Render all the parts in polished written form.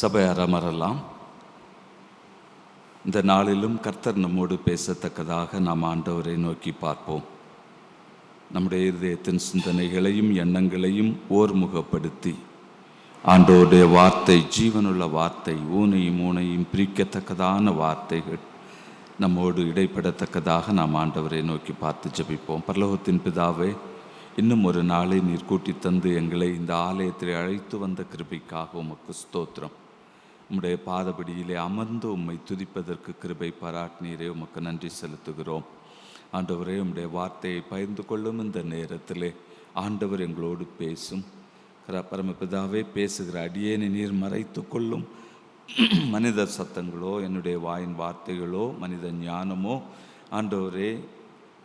சபையார் அமரலாம். இந்த நாளிலும் கர்த்தர் நம்மோடு பேசத்தக்கதாக நாம் ஆண்டவரை நோக்கி பார்ப்போம். நம்முடைய இதயத்தின் சிந்தனைகளையும் எண்ணங்களையும் ஓர்முகப்படுத்தி ஆண்டவருடைய வார்த்தை, ஜீவனுள்ள வார்த்தை, ஊனையும் பிரிக்கத்தக்கதான வார்த்தைகள் நம்மோடு இடைப்படத்தக்கதாக நாம் ஆண்டவரை நோக்கி பார்த்து ஜெபிப்போம். பரலோகத்தின் பிதாவே, இன்னும் ஒரு நாளை நீர் கூட்டி தந்து எங்களை இந்த ஆலயத்தில் அழைத்து வந்த கிருபைக்காக உமக்கு ஸ்தோத்திரம். உம்முடைய பாதபடியிலே அமர்ந்து உம்மை துதிப்பதற்கு கிருபை பாராட்டினீரே, உமக்கு நன்றி செலுத்துகிறோம். ஆண்டவரே, உம்முடைய வார்த்தையை பகிர்ந்து கொள்ளும் இந்த நேரத்திலே ஆண்டவர் எங்களோடு பேசும். பரமபிதாவே, பேசுகிற அடியேனை நீர் மறைத்து கொள்ளும். மனித சத்தங்களோ, என்னுடைய வாயின் வார்த்தைகளோ, மனித ஞானமோ ஆண்டவரே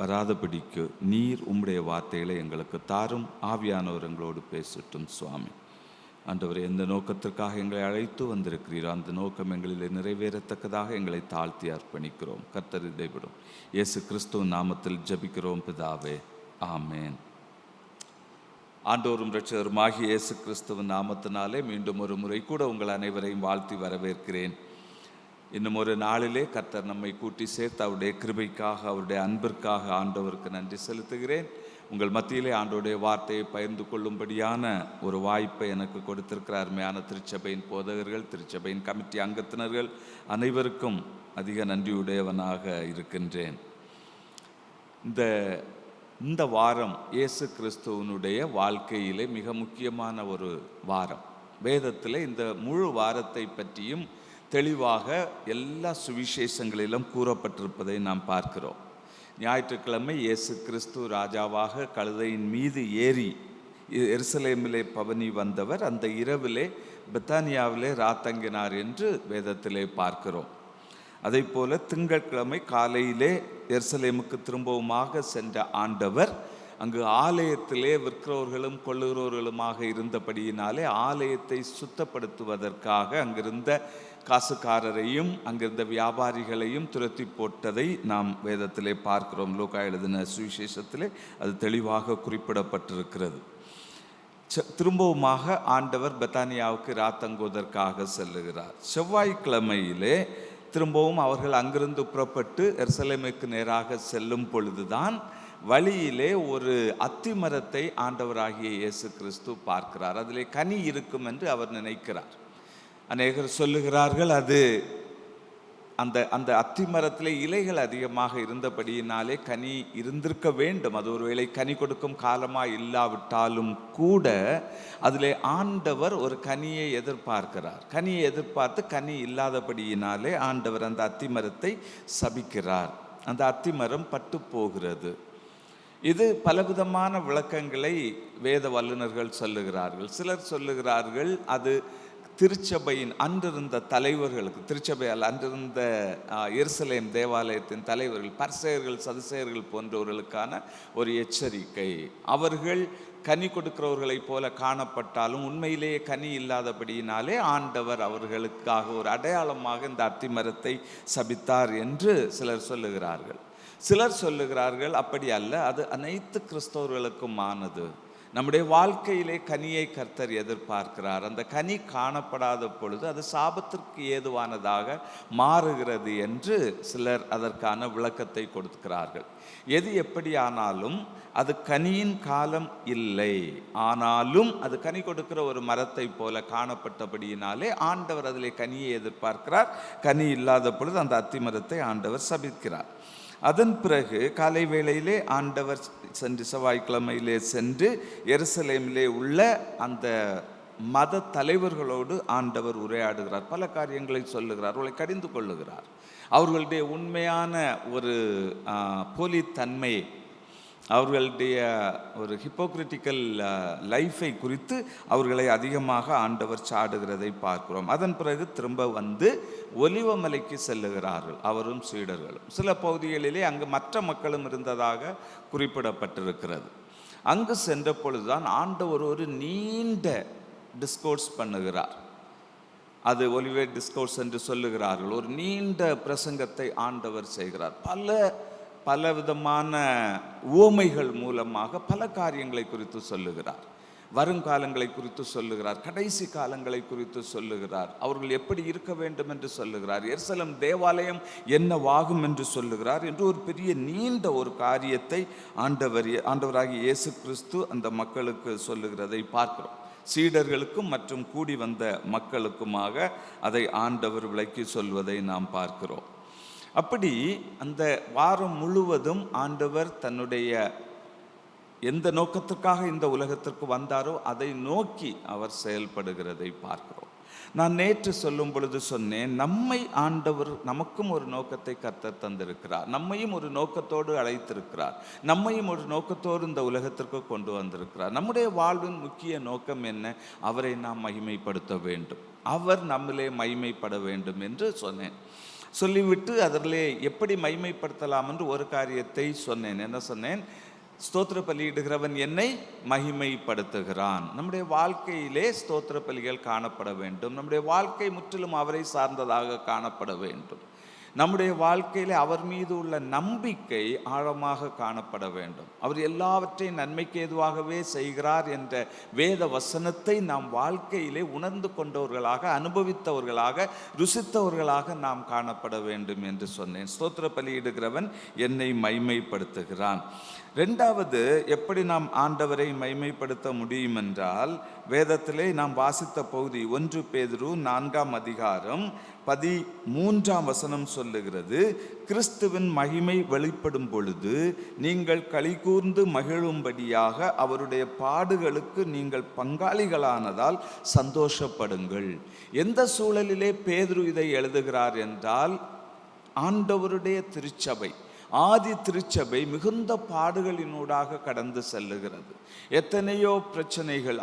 வராதபடிக்கு நீர் உம்முடைய வார்த்தைகளை எங்களுக்கு தாரும். ஆவியானவர் எங்களோடு பேசட்டும் சுவாமி. ஆண்டவரே, எந்த நோக்கத்திற்காக எங்களை அழைத்து வந்திருக்கிறீரோ அந்த நோக்கம் எங்களில் நிறைவேறத்தக்கதாக எங்களை தாழ்த்தி அர்ப்பணிக்கிறோம். கர்த்தர் இதைவிடும் இயேசு கிறிஸ்துவின் நாமத்தில் ஜெபிக்கிறோம் பிதாவே, ஆமேன். ஆண்டவரும் இரட்சகருமாகிய இயேசு கிறிஸ்துவின் நாமத்தினாலே மீண்டும் ஒரு முறை கூட உங்கள் அனைவரையும் வாழ்த்தி வரவேற்கிறேன். இன்னும் ஒரு நாளிலே கர்த்தர் நம்மை கூட்டி சேர்த்து அவருடைய கிருபைக்காக, அவருடைய அன்பிற்காக ஆண்டவருக்கு நன்றி செலுத்துகிறேன். உங்கள் மத்தியிலே ஆண்டவருடைய வார்த்தையை பகிர்ந்து கொள்ளும்படியான ஒரு வாய்ப்பை எனக்கு கொடுத்திருக்கிற அருமையான திருச்சபையின் போதகர்கள், திருச்சபையின் கமிட்டி அங்கத்தினர்கள் அனைவருக்கும் அதிக நன்றியுடையவனாக இருக்கின்றேன். இந்த வாரம் இயேசு கிறிஸ்துவனுடைய வாழ்க்கையிலே மிக முக்கியமான ஒரு வாரம். வேதத்தில் இந்த முழு வாரத்தை பற்றியும் தெளிவாக எல்லா சுவிசேஷங்களிலும் கூறப்பட்டிருப்பதை நாம் பார்க்கிறோம். ஞாயிற்றுக்கிழமை இயேசு கிறிஸ்து ராஜாவாக கழுதையின் மீது ஏறி எருசலேமிலே பவனி வந்தவர் அந்த இரவிலே பெத்தானியாவிலே ராத்தங்கினார் என்று வேதத்திலே பார்க்கிறோம். அதே போல திங்கட்கிழமை காலையிலே எருசலேமுக்கு திரும்பவுமாக சென்ற ஆண்டவர் அங்கு ஆலயத்திலே விற்கிறவர்களும் கொள்ளுகிறவர்களுமாக இருந்தபடியினாலே ஆலயத்தை சுத்தப்படுத்துவதற்காக அங்கிருந்த காசுக்காரரையும் அங்கிருந்த வியாபாரிகளையும் துரத்தி போட்டதை நாம் வேதத்திலே பார்க்கிறோம். லூக்கா எழுதின சுவிசேஷத்திலே அது தெளிவாக குறிப்பிடப்பட்டிருக்கிறது. திரும்பவுமாக ஆண்டவர் பெத்தானியாவுக்கு ராத்தங்குவதற்காக செல்லுகிறார். செவ்வாய்க்கிழமையிலே திரும்பவும் அவர்கள் அங்கிருந்து புறப்பட்டு எருசலேமுக்கு நேராக செல்லும் பொழுதுதான் வழியிலே ஒரு அத்திமரத்தை ஆண்டவராகிய இயேசு கிறிஸ்து பார்க்கிறார். அதிலே கனி இருக்கும் என்று அவர் நினைக்கிறார். அநேகர் சொல்லுகிறார்கள் அது அந்த அத்திமரத்திலே இலைகள் அதிகமாக இருந்தபடியினாலே கனி இருந்திருக்க வேண்டும். அது ஒருவேளை கனி கொடுக்கும் காலமாக இல்லாவிட்டாலும் கூட அதிலே ஆண்டவர் ஒரு கனியை எதிர்பார்க்கிறார். கனியை எதிர்பார்த்து கனி இல்லாதபடியினாலே ஆண்டவர் அந்த அத்திமரத்தை சபிக்கிறார். அந்த அத்திமரம் பட்டு போகிறது. இது பலவிதமான விளக்கங்களை வேத வல்லுநர்கள் சொல்லுகிறார்கள். சிலர் சொல்லுகிறார்கள் அது திருச்சபையின் அன்றிருந்த தலைவர்களுக்கு, திருச்சபையால் அன்றிருந்த எருசலேம் தேவாலயத்தின் தலைவர்கள், பரிசேயர்கள், சதுசேயர்கள் போன்றவர்களுக்கான ஒரு எச்சரிக்கை. அவர்கள் கனி கொடுக்கிறவர்களைப் போல காணப்பட்டாலும் உண்மையிலேயே கனி இல்லாதபடியினாலே ஆண்டவர் அவர்களுக்காக ஒரு அடையாளமாக இந்த அத்திமரத்தை சபித்தார் என்று சிலர் சொல்லுகிறார்கள். சிலர் சொல்லுகிறார்கள் அப்படி அல்ல, அது அனைத்து கிறிஸ்தவர்களுக்கும் ஆனது. நம்முடைய வாழ்க்கையிலே கனியை கர்த்தர் எதிர்பார்க்கிறார். அந்த கனி காணப்படாத பொழுது அது சாபத்திற்கு ஏதுவானதாக மாறுகிறது என்று சிலர் அதற்கான விளக்கத்தை கொடுக்கிறார்கள். எது எப்படி ஆனாலும் அது கனியின் காலம் இல்லை. ஆனாலும் அது கனி கொடுக்கிற ஒரு மரத்தை போல காணப்பட்டபடியினாலே ஆண்டவர் அதிலே கனியை எதிர்பார்க்கிறார். கனி இல்லாத பொழுது அந்த அத்திமரத்தை ஆண்டவர் சபிக்கிறார். அதன் பிறகு காலை வேளையிலே ஆண்டவர் செவ்வாய்க்கிழமையிலே சென்று எருசலேமிலே உள்ள அந்த மத தலைவர்களோடு ஆண்டவர் உரையாடுகிறார். பல காரியங்களை சொல்லுகிறார். அவர்களை கடிந்து கொள்ளுகிறார். அவர்களுடைய உண்மையான ஒரு போலித்தன்மையை, அவர்களுடைய ஒரு ஹிப்போக்ரிட்டிக்கல் லைஃபை குறித்து அவர்களை அதிகமாக ஆண்டவர் சாடுகிறதை பார்க்கிறோம். அதன் பிறகு திரும்ப வந்து ஒலிவமலைக்கு செல்லுகிறார்கள், அவரும் சீடர்களும். சில பகுதிகளிலே அங்கு மற்ற மக்களும் இருந்ததாக குறிப்பிடப்பட்டிருக்கிறது. அங்கு சென்ற பொழுதுதான் ஆண்டவர் ஒரு நீண்ட டிஸ்கோர்ஸ் பண்ணுகிறார். அது ஒலிவே டிஸ்கோர்ஸ் என்று சொல்லுகிறார்கள். ஒரு நீண்ட பிரசங்கத்தை ஆண்டவர் செய்கிறார். பல விதமான உவமைகள் மூலமாக பல காரியங்களை குறித்து சொல்லுகிறார். வருங்காலங்களை குறித்து சொல்லுகிறார், கடைசி காலங்களை குறித்து சொல்லுகிறார், அவர்கள் எப்படி இருக்க வேண்டும் என்று சொல்லுகிறார், எருசலேம் தேவாலயம் என்னவாகும் என்று சொல்லுகிறார் என்று ஒரு பெரிய நீண்ட ஒரு காரியத்தை ஆண்டவராகிய இயேசு கிறிஸ்து அந்த மக்களுக்கு சொல்லுகிறதை பார்க்கிறோம். சீடர்களுக்கும் மற்றும் கூடி வந்த மக்களுக்குமாக அதை ஆண்டவர் விளக்கி சொல்வதை நாம் பார்க்கிறோம். அப்படி அந்த வாரம் முழுவதும் ஆண்டவர் தன்னுடைய எந்த நோக்கத்திற்காக இந்த உலகத்திற்கு வந்தாரோ அதை நோக்கி அவர் செயல்படுகிறதை பார்க்கிறோம். நான் நேற்று சொல்லும் பொழுது சொன்னேன், நம்மை ஆண்டவர் நமக்கும் ஒரு நோக்கத்தை கர்த்தர் தந்திருக்கிறார், நம்மையும் ஒரு நோக்கத்தோடு அழைத்திருக்கிறார், நம்மையும் ஒரு நோக்கத்தோடு இந்த உலகத்திற்கு கொண்டு வந்திருக்கிறார். நம்முடைய வாழ்வின் முக்கிய நோக்கம் என்ன? அவரை நாம் மகிமைப்படுத்த வேண்டும், அவர் நம்மிலே மகிமைப்பட வேண்டும் என்று சொன்னேன். சொல்லிவிட்டு அதிலே எப்படி மகிமைப்படுத்தலாம் என்று ஒரு காரியத்தை சொன்னேன். என்ன சொன்னேன்? ஸ்தோத்திர பலியிடுகிறவன் என்னை மகிமைப்படுத்துகிறான். நம்முடைய வாழ்க்கையிலே ஸ்தோத்திர பலிகள் காணப்பட வேண்டும். நம்முடைய வாழ்க்கை முற்றிலும் அவரை சார்ந்ததாக காணப்பட வேண்டும். நம்முடைய வாழ்க்கையிலே அவர் மீது உள்ள நம்பிக்கை ஆழமாக காணப்பட வேண்டும். அவர் எல்லாவற்றையும் நன்மைக்கு ஏதுவாகவே செய்கிறார் என்ற வேத வசனத்தை நாம் வாழ்க்கையிலே உணர்ந்து கொண்டவர்களாக, அனுபவித்தவர்களாக, ருசித்தவர்களாக நாம் காணப்பட வேண்டும் என்று சொன்னேன். ஸ்தோத்திர பலியிடுகிறவன் என்னை மகிமைப்படுத்துகிறான். ரெண்டாவது, எப்படி நாம் ஆண்டவரை மகிமைப்படுத்த முடியும் என்றால், வேதத்திலே நாம் வாசித்த பகுதி 1 பேதுரு 4ஆம் அதிகாரம் 13ஆம் வசனம் சொல்லுகிறது, கிறிஸ்துவின் மகிமை வெளிப்படும் பொழுது நீங்கள் களிகூர்ந்து மகிழும்படியாக அவருடைய பாடுகளுக்கு நீங்கள் பங்காளிகளானதால் சந்தோஷப்படுங்கள். எந்த சூழலிலே பேதுரு இதை எழுதுகிறார் என்றால், ஆண்டவருடைய திருச்சபை, ஆதி திருச்சபை மிகுந்த பாடுகளினூடாக கடந்து செல்லுகிறது. எத்தனையோ பிரச்சனைகள்,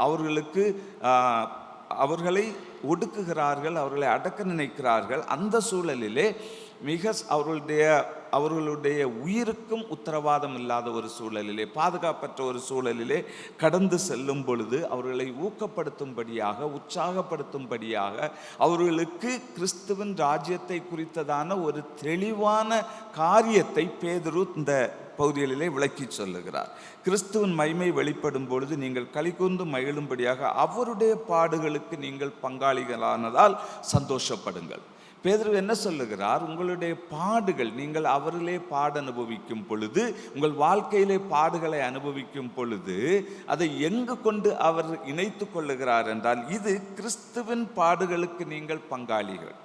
அவர்களை ஒடுக்குகிறார்கள், அவர்களை அடக்க நினைக்கிறார்கள். அந்த சூழலிலே அவர்களுடைய உயிருக்கும் உத்தரவாதம் இல்லாத ஒரு சூழலிலே, பாதுகாப்பற்ற ஒரு சூழலிலே கடந்து செல்லும் பொழுது அவர்களை ஊக்கப்படுத்தும்படியாக, உற்சாகப்படுத்தும்படியாக, அவர்களுக்கு கிறிஸ்துவின் ராஜ்யத்தை குறித்ததான ஒரு தெளிவான காரியத்தை பேதுரு இந்த பகுதிகளிலே விளக்கி சொல்லுகிறார். கிறிஸ்துவின் மகிமை வெளிப்படும் பொழுது நீங்கள் களிகூர்ந்து மகிழும்படியாக அவருடைய பாடுகளுக்கு நீங்கள் பங்காளிகளானதால் சந்தோஷப்படுங்கள். பேதுரு என்ன சொல்லுகிறார்? உங்களுடைய பாடுகள், நீங்கள் அவரிலே பாடு அனுபவிக்கும் பொழுது, உங்கள் வாழ்க்கையிலே பாடுகளை அனுபவிக்கும் பொழுது அதை எங்கு கொண்டு அவர் இணைத்து கொள்ளுகிறார் என்றால், இது கிறிஸ்துவின் பாடுகளுக்கு நீங்கள் பங்காளிகள்.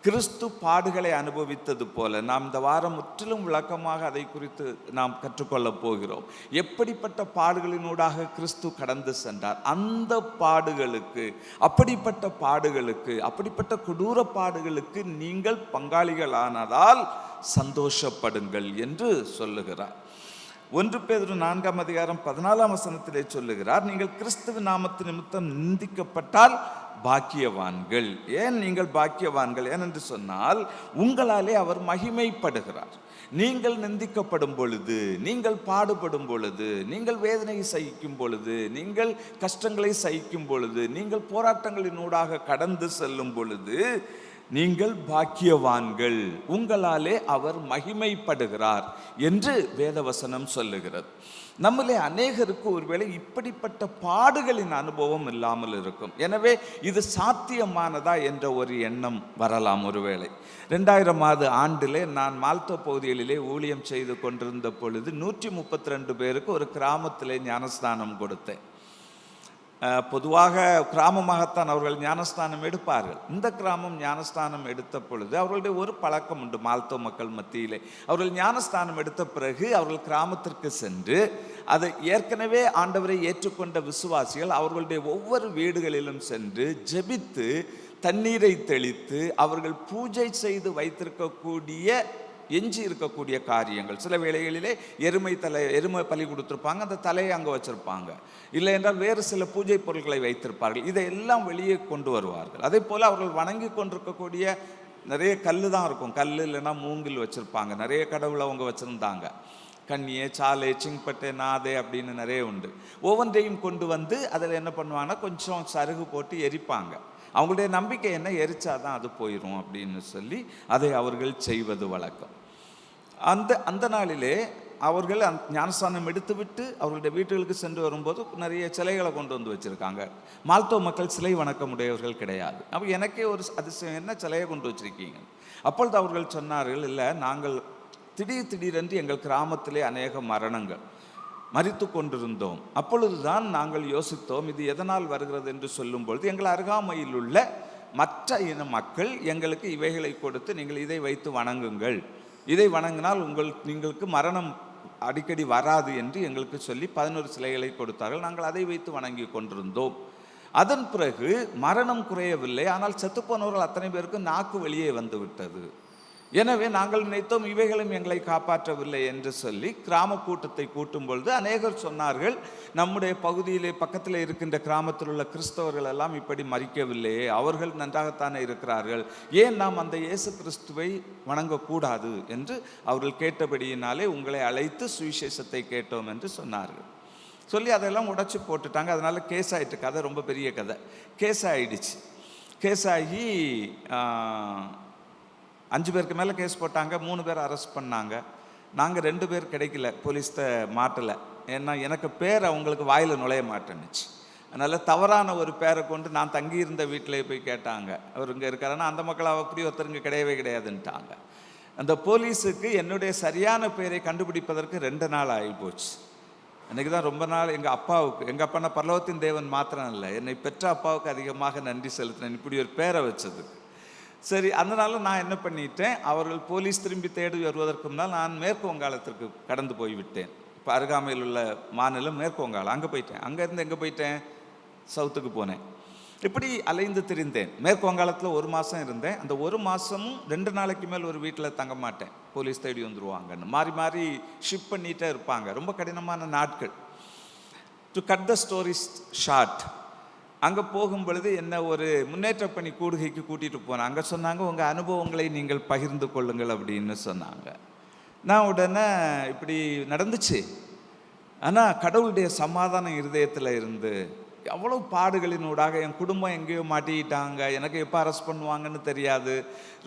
கிறிஸ்து பாடுகளை அனுபவித்தது போல நாம் இந்த வாரம் முற்றிலும் விளக்கமாக அதை குறித்து நாம் கற்றுக்கொள்ளப் போகிறோம். எப்படிப்பட்ட பாடுகளினூடாக கிறிஸ்து கடந்து சென்றார், அந்த பாடுகளுக்கு, அப்படிப்பட்ட கொடூர பாடுகளுக்கு நீங்கள் பங்காளிகளானதால் சந்தோஷப்படுங்கள் என்று சொல்லுகிறார். 1 பேதுரு 4ஆம் அதிகாரம் 14ஆம் வசனத்திலே சொல்லுகிறார், நீங்கள் கிறிஸ்துவ நாமத்து நிமித்தம் நிந்திக்கப்பட்டால் பாக்கியவான்கள். ஏன் நீங்கள் பாக்கியவான்கள்? ஏனென்று சொன்னால், உங்களாலே அவர் மகிமைப்படுகிறார். நீங்கள் நிந்திக்கப்படும் பொழுது, நீங்கள் பாடுபடும் பொழுது, நீங்கள் வேதனையை சகிக்கும் பொழுது, நீங்கள் கஷ்டங்களை சகிக்கும் பொழுது, நீங்கள் போராட்டங்களினூடாக கடந்து செல்லும் பொழுது நீங்கள் பாக்கியவான்கள், உங்களாலே அவர் மகிமைப்படுகிறார் என்று வேதவசனம் சொல்லுகிறது. நம்மளே அநேகருக்கு ஒருவேளை இப்படிப்பட்ட பாடுகளின் அனுபவம் இல்லாமல் இருக்கும். எனவே இது சாத்தியமானதா என்ற ஒரு எண்ணம் வரலாம். ஒருவேளை 2000ஆவது ஆண்டிலே நான் மால்தோ பகுதிகளிலே ஊழியம் செய்து கொண்டிருந்த பொழுது 132 பேருக்கு ஒரு கிராமத்திலே ஞானஸ்தானம் கொடுத்தேன். பொதுவாக கிராமமாகத்தான் அவர்கள் ஞானஸ்தானம் எடுப்பார்கள். இந்த கிராமம் ஞானஸ்தானம் எடுத்த பொழுது அவர்களுடைய ஒரு பழக்கம் உண்டு. மால்தோ மக்கள் மத்தியிலே அவர்கள் ஞானஸ்தானம் எடுத்த பிறகு அவர்கள் கிராமத்திற்கு சென்று, அதை ஏற்கனவே ஆண்டவரை ஏற்றுக்கொண்ட விசுவாசிகள் அவர்களுடைய ஒவ்வொரு வீடுகளிலும் சென்று ஜெபித்து, தண்ணீரை தெளித்து, அவர்கள் பூஜை செய்து வைத்திருக்கக்கூடிய எஞ்சி இருக்கக்கூடிய காரியங்கள், சில வேளைகளிலே எருமை பலி கொடுத்துருப்பாங்க, அந்த தலையை அங்கே வச்சிருப்பாங்க. இல்லை என்றால் வேறு சில பூஜை பொருட்களை வைத்திருப்பார்கள். இதையெல்லாம் வெளியே கொண்டு வருவார்கள். அதே போல் அவர்கள் வணங்கி கொண்டிருக்கக்கூடிய நிறைய கல் தான் இருக்கும். கல் இல்லைன்னா மூங்கில் வச்சுருப்பாங்க. நிறைய கடவுளை அவங்க வச்சுருந்தாங்க. கன்னியே, சாலே, சிங்பட்டே, நாதே அப்படின்னு நிறைய உண்டு. ஒவ்வொன்றையும் கொண்டு வந்து அதில் என்ன பண்ணுவாங்கன்னா கொஞ்சம் சருகு போட்டு எரிப்பாங்க. அவங்களுடைய நம்பிக்கை என்ன, எரிச்சாதான் அது போயிடும் அப்படின்னு சொல்லி அதை அவர்கள் செய்வது வழக்கம். அந்த நாளிலே அவர்கள் ஞானஸ்தானம் எடுத்துவிட்டு அவர்களுடைய வீட்டுகளுக்கு சென்று வரும்போது நிறைய சிலைகளை கொண்டு வந்து வச்சுருக்காங்க. மால்தோ மக்கள் சிலை வணக்கமுடையவர்கள் கிடையாது. அப்போ எனக்கே ஒரு அதிசயம், என்ன சிலையை கொண்டு வச்சுருக்கீங்க? அப்பொழுது அவர்கள் சொன்னார்கள், இல்லை, நாங்கள் திடீரென்று எங்கள் கிராமத்திலே அநேக மரணங்கள் மரித்து கொண்டிருந்தோம். அப்பொழுதுதான் நாங்கள் யோசித்தோம், இது எதனால் வருகிறது என்று சொல்லும் பொழுது எங்கள் அருகாமையில் உள்ள மற்ற இன மக்கள் எங்களுக்கு இவைகளை கொடுத்து, நீங்கள் இதை வைத்து வணங்குங்கள், இதை வணங்கினால் உங்களுக்கு மரணம் அடிக்கடி வராது என்று எங்களுக்கு சொல்லி 11 சிலைகளை கொடுத்தார்கள். நாங்கள் அதை வைத்து வணங்கி கொண்டிருந்தோம். அதன் பிறகு மரணம் குறையவில்லை, ஆனால் செத்துப்போனவர்கள் அத்தனை பேருக்கு நாக்கு வெளியே வந்து விட்டது. எனவே நாங்கள் நினைத்தோம் இவைகளும் எங்களை காப்பாற்றவில்லை என்று சொல்லி கிராம கூட்டத்தை கூட்டும் பொழுது அநேகர் சொன்னார்கள், நம்முடைய பகுதியிலே பக்கத்தில் இருக்கின்ற கிராமத்தில் உள்ள கிறிஸ்தவர்கள் எல்லாம் இப்படி மரிக்கவில்லையே, அவர்கள் நன்றாகத்தானே இருக்கிறார்கள், ஏன் நாம் அந்த இயேசு கிறிஸ்துவை வணங்கக்கூடாது என்று அவர்கள் கேட்டபடியினாலே உங்களை அழைத்து சுவிசேஷத்தை கேட்டோம் என்று சொன்னார்கள். சொல்லி அதெல்லாம் உடைச்சி போட்டுட்டாங்க. அதனால் கேஸ் ஆகிட்டு, கதை ரொம்ப பெரிய கதை, கேஸ் ஆகிடுச்சு. கேஸ் ஆகி 5 பேருக்கு மேலே கேஸ் போட்டாங்க. 3 பேர் அரெஸ்ட் பண்ணாங்க. நாங்கள் 2 பேர் கிடைக்கல, போலீஸ்கிட்ட மாட்டலை. ஏன்னா எனக்கு பேர் அவங்களுக்கு வாயில் நுழைய மாட்டேன்னுச்சு. அதனால் தவறான ஒரு பேரை கொண்டு நான் தங்கியிருந்த வீட்டிலே போய் கேட்டாங்க, அவர் இங்கே இருக்காருன்னா அந்த மக்கள் அப்படி ஒருத்தருங்க கிடையவே கிடையாதுன்ட்டாங்க. அந்த போலீஸுக்கு என்னுடைய சரியான பேரை கண்டுபிடிப்பதற்கு 2 நாள் ஆகி போச்சு. அன்றைக்கி தான் ரொம்ப நாள் எங்கள் அப்பாவுக்கு, எங்கள் அப்பானா பரலோகத்தின் தேவன் மாத்திரம் இல்லை, என்னை பெற்ற அப்பாவுக்கு அதிகமாக நன்றி செலுத்தினேன் இப்படி ஒரு பேரை வச்சதுக்கு. சரி, அதனால் நான் என்ன பண்ணிட்டேன், அவர்கள் போலீஸ் திரும்பி தேடி வருவதற்கு முன்னால் நான் மேற்கு வங்காளத்திற்கு கடந்து போய்விட்டேன். இப்போ அருகாமையில் உள்ள மாநிலம் மேற்கு வங்காளம், அங்கே போயிட்டேன். அங்கேருந்து எங்கே போயிட்டேன், சவுத்துக்கு போனேன். இப்படி அலைந்து திரிந்தேன். மேற்கு வங்காளத்தில் 1 மாதம் இருந்தேன். அந்த 1 மாதமும் 2 நாளைக்கு மேல் ஒரு வீட்டில் தங்க மாட்டேன், போலீஸ் தேடி வந்துடுவாங்கன்னு. மாறி மாறி ஷிப் பண்ணிகிட்டே இருப்பாங்க. ரொம்ப கடினமான நாட்கள். To cut the story short, அங்கே போகும் பொழுது என்ன ஒரு முன்னேற்ற பணி கூடுகைக்கு கூட்டிகிட்டு போனேன். அங்கே சொன்னாங்க, உங்கள் அனுபவங்களை நீங்கள் பகிர்ந்து கொள்ளுங்கள் அப்படின்னு சொன்னாங்க. நான் உடனே இப்படி நடந்துச்சு. ஆனால் கடவுளுடைய சமாதானம் இருதயத்தில் இருந்து, அவ்வளோ பாடுகளினூடாக என் குடும்பம் எங்கேயோ மாட்டிக்கிட்டாங்க, எனக்கு எப்போ அரெஸ்ட் பண்ணுவாங்கன்னு தெரியாது,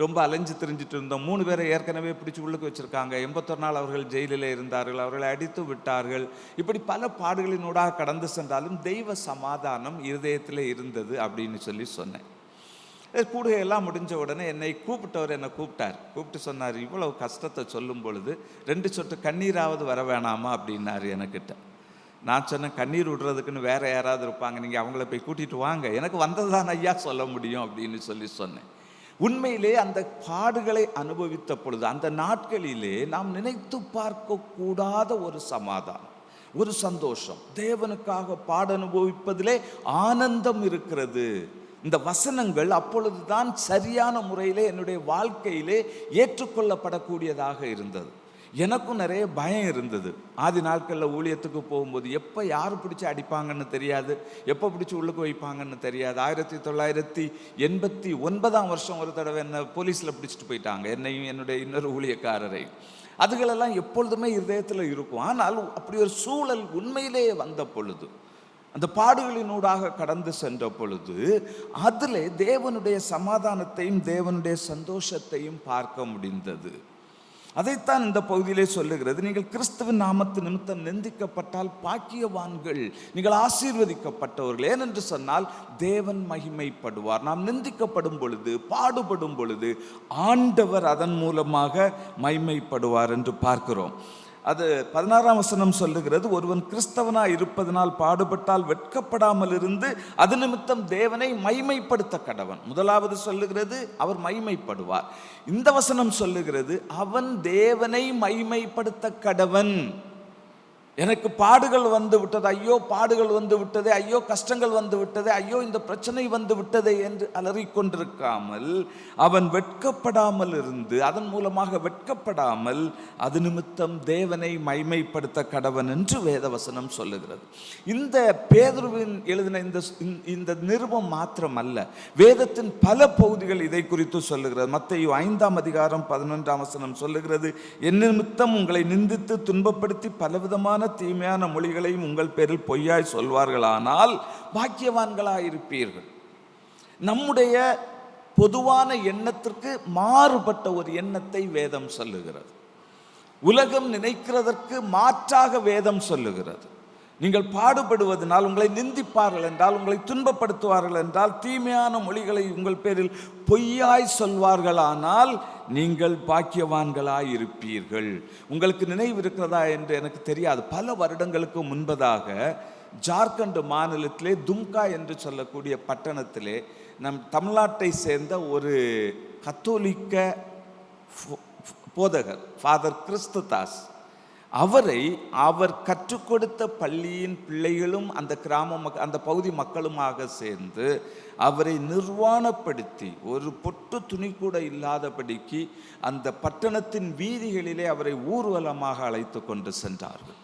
ரொம்ப அலைஞ்சு திரிஞ்சிட்டு இருந்தோம். 3 பேரை ஏற்கனவே பிடிச்சி உள்ளுக்கு வச்சுருக்காங்க. 81 நாள் அவர்கள் ஜெயிலில் இருந்தார்கள், அவர்களை அடித்து விட்டார்கள். இப்படி பல பாடுகளினூடாக கடந்து சென்றாலும் தெய்வ சமாதானம் இருதயத்தில் இருந்தது அப்படின்னு சொல்லி சொன்னேன். கூடுகையெல்லாம் முடிஞ்ச உடனே என்னை கூப்பிட்டு சொன்னார், இவ்வளவு கஷ்டத்தை சொல்லும் பொழுது 2 சொட்டு கண்ணீராவது வர வேணாமா அப்படின்னாரு எனக்கிட்ட. நான் சொன்னேன், கண்ணீர் விடுறதுக்குன்னு வேற யாராவது இருப்பாங்க, நீங்கள் அவங்கள போய் கூட்டிகிட்டு வாங்க, எனக்கு வந்தது தான் ஐயா சொல்ல முடியும் அப்படின்னு சொல்லி சொன்னேன். உண்மையிலே அந்த பாடுகளை அனுபவித்த பொழுது, அந்த நாட்களிலே நாம் நினைத்து பார்க்க கூடாத ஒரு சமாதானம், ஒரு சந்தோஷம், தேவனுக்காக பாட அனுபவிப்பதிலே ஆனந்தம் இருக்கிறது. இந்த வசனங்கள் அப்பொழுதுதான் சரியான முறையிலே என்னுடைய வாழ்க்கையிலே ஏற்றுக்கொள்ளப்படக்கூடியதாக இருந்தது. எனக்கும் நிறைய பயம் இருந்தது. ஆதி நாட்களில் ஊழியத்துக்கு போகும்போது எப்போ யார் பிடிச்சி அடிப்பாங்கன்னு தெரியாது, எப்போ பிடிச்சி உள்ளுக்கு வைப்பாங்கன்னு தெரியாது. 1989ஆம் வருஷம் ஒரு தடவை என்ன போலீஸில் பிடிச்சிட்டு போயிட்டாங்க, என்னையும் என்னுடைய இன்னொரு ஊழியக்காரரை. அதுகளெல்லாம் எப்பொழுதுமே இதயத்தில் இருக்கும். ஆனால் அப்படி ஒரு சூழல் உண்மையிலேயே வந்த பொழுது, அந்த பாடுகளினூடாக கடந்து சென்ற பொழுது, அதில் தேவனுடைய சமாதானத்தையும் தேவனுடைய சந்தோஷத்தையும் பார்க்க முடிந்தது. அதைத்தான் இந்த பகுதியிலே சொல்லுகிறது. நீங்கள் கிறிஸ்துவின் நாமத்து நிமித்தம் நிந்திக்கப்பட்டால் பாக்கியவான்கள், நீங்கள் ஆசீர்வதிக்கப்பட்டவர்கள். ஏனென்று சொன்னால் தேவன் மகிமைப்படுவார். நாம் நிந்திக்கப்படும் பொழுது, பாடுபடும் பொழுது ஆண்டவர் அதன் மூலமாக மகிமைப்படுவார் என்று பார்க்கிறோம். அது 16ஆம் வசனம் சொல்லுகிறது, ஒருவன் கிறிஸ்தவனாய் இருப்பதனால் பாடுபட்டால் வெட்கப்படாமல் இருந்து அது நிமித்தம் தேவனை மகிமைப்படுத்த கடவன். முதலாவது சொல்லுகிறது அவர் மகிமைப்படுவார். இந்த வசனம் சொல்லுகிறது அவன் தேவனை மகிமைப்படுத்த கடவன். எனக்கு பாடுகள் வந்து விட்டது, ஐயோ பாடுகள் வந்து விட்டது, ஐயோ கஷ்டங்கள் வந்து விட்டது, ஐயோ இந்த பிரச்சனை வந்து விட்டது என்று அலறிக்கொண்டிருக்காமல் அவன் வெட்கப்படாமல் இருந்து, அதன் மூலமாக வெட்கப்படாமல் அது நிமித்தம் தேவனை மகிமைப்படுத்த கடவன் என்று வேதவசனம் சொல்லுகிறது. இந்த பேதுருவின் எழுதின இந்த நிருபம் மாத்திரம் அல்ல, வேதத்தின் பல பகுதிகள் இதை குறித்து சொல்லுகிறது. மத்தேயு 5ஆம் அதிகாரம் 11ஆம் வசனம் சொல்லுகிறது, என் நிமித்தம் உங்களை நிந்தித்து துன்பப்படுத்தி பலவிதமான தீமையான மொழிகளையும் உங்கள் பேரில் பொய்யாய் சொல்வார்களானால் பாக்கியவான்களாயிருப்பீர்கள். நம்முடைய பொதுவான எண்ணத்திற்கு மாறுபட்ட ஒரு எண்ணத்தை வேதம் சொல்லுகிறது. உலகம் நினைக்கிறதற்கு மாற்றாக வேதம் சொல்லுகிறது. நீங்கள் பாடுபடுவதனால், உங்களை நிந்திப்பார்கள் என்றால், உங்களை துன்பப்படுத்துவார்கள் என்றால், தீமையான மொழிகளை உங்கள் பேரில் பொய்யாய் சொல்வார்களானால் நீங்கள் பாக்கியவான்களாய் இருப்பீர்கள். உங்களுக்கு நினைவு இருக்கிறதா என்று எனக்கு தெரியாது. பல வருடங்களுக்கு முன்பதாக ஜார்க்கண்ட் மாநிலத்திலே தும்கா என்று சொல்லக்கூடிய பட்டணத்திலே நம் தமிழ்நாட்டை சேர்ந்த ஒரு கத்தோலிக்க போதகர் ஃபாதர் கிறிஸ்துதாஸ், அவர் கற்றுக் கொடுத்த பள்ளியின் பிள்ளைகளும் அந்த அந்த பகுதி மக்களுமாக சேர்ந்து அவரை நிர்வாணப்படுத்தி ஒரு பொட்டு துணி கூட இல்லாதபடிக்கு அந்த பட்டணத்தின் வீதிகளிலே அவரை ஊர்வலமாக அழைத்து கொண்டு சென்றார்கள்.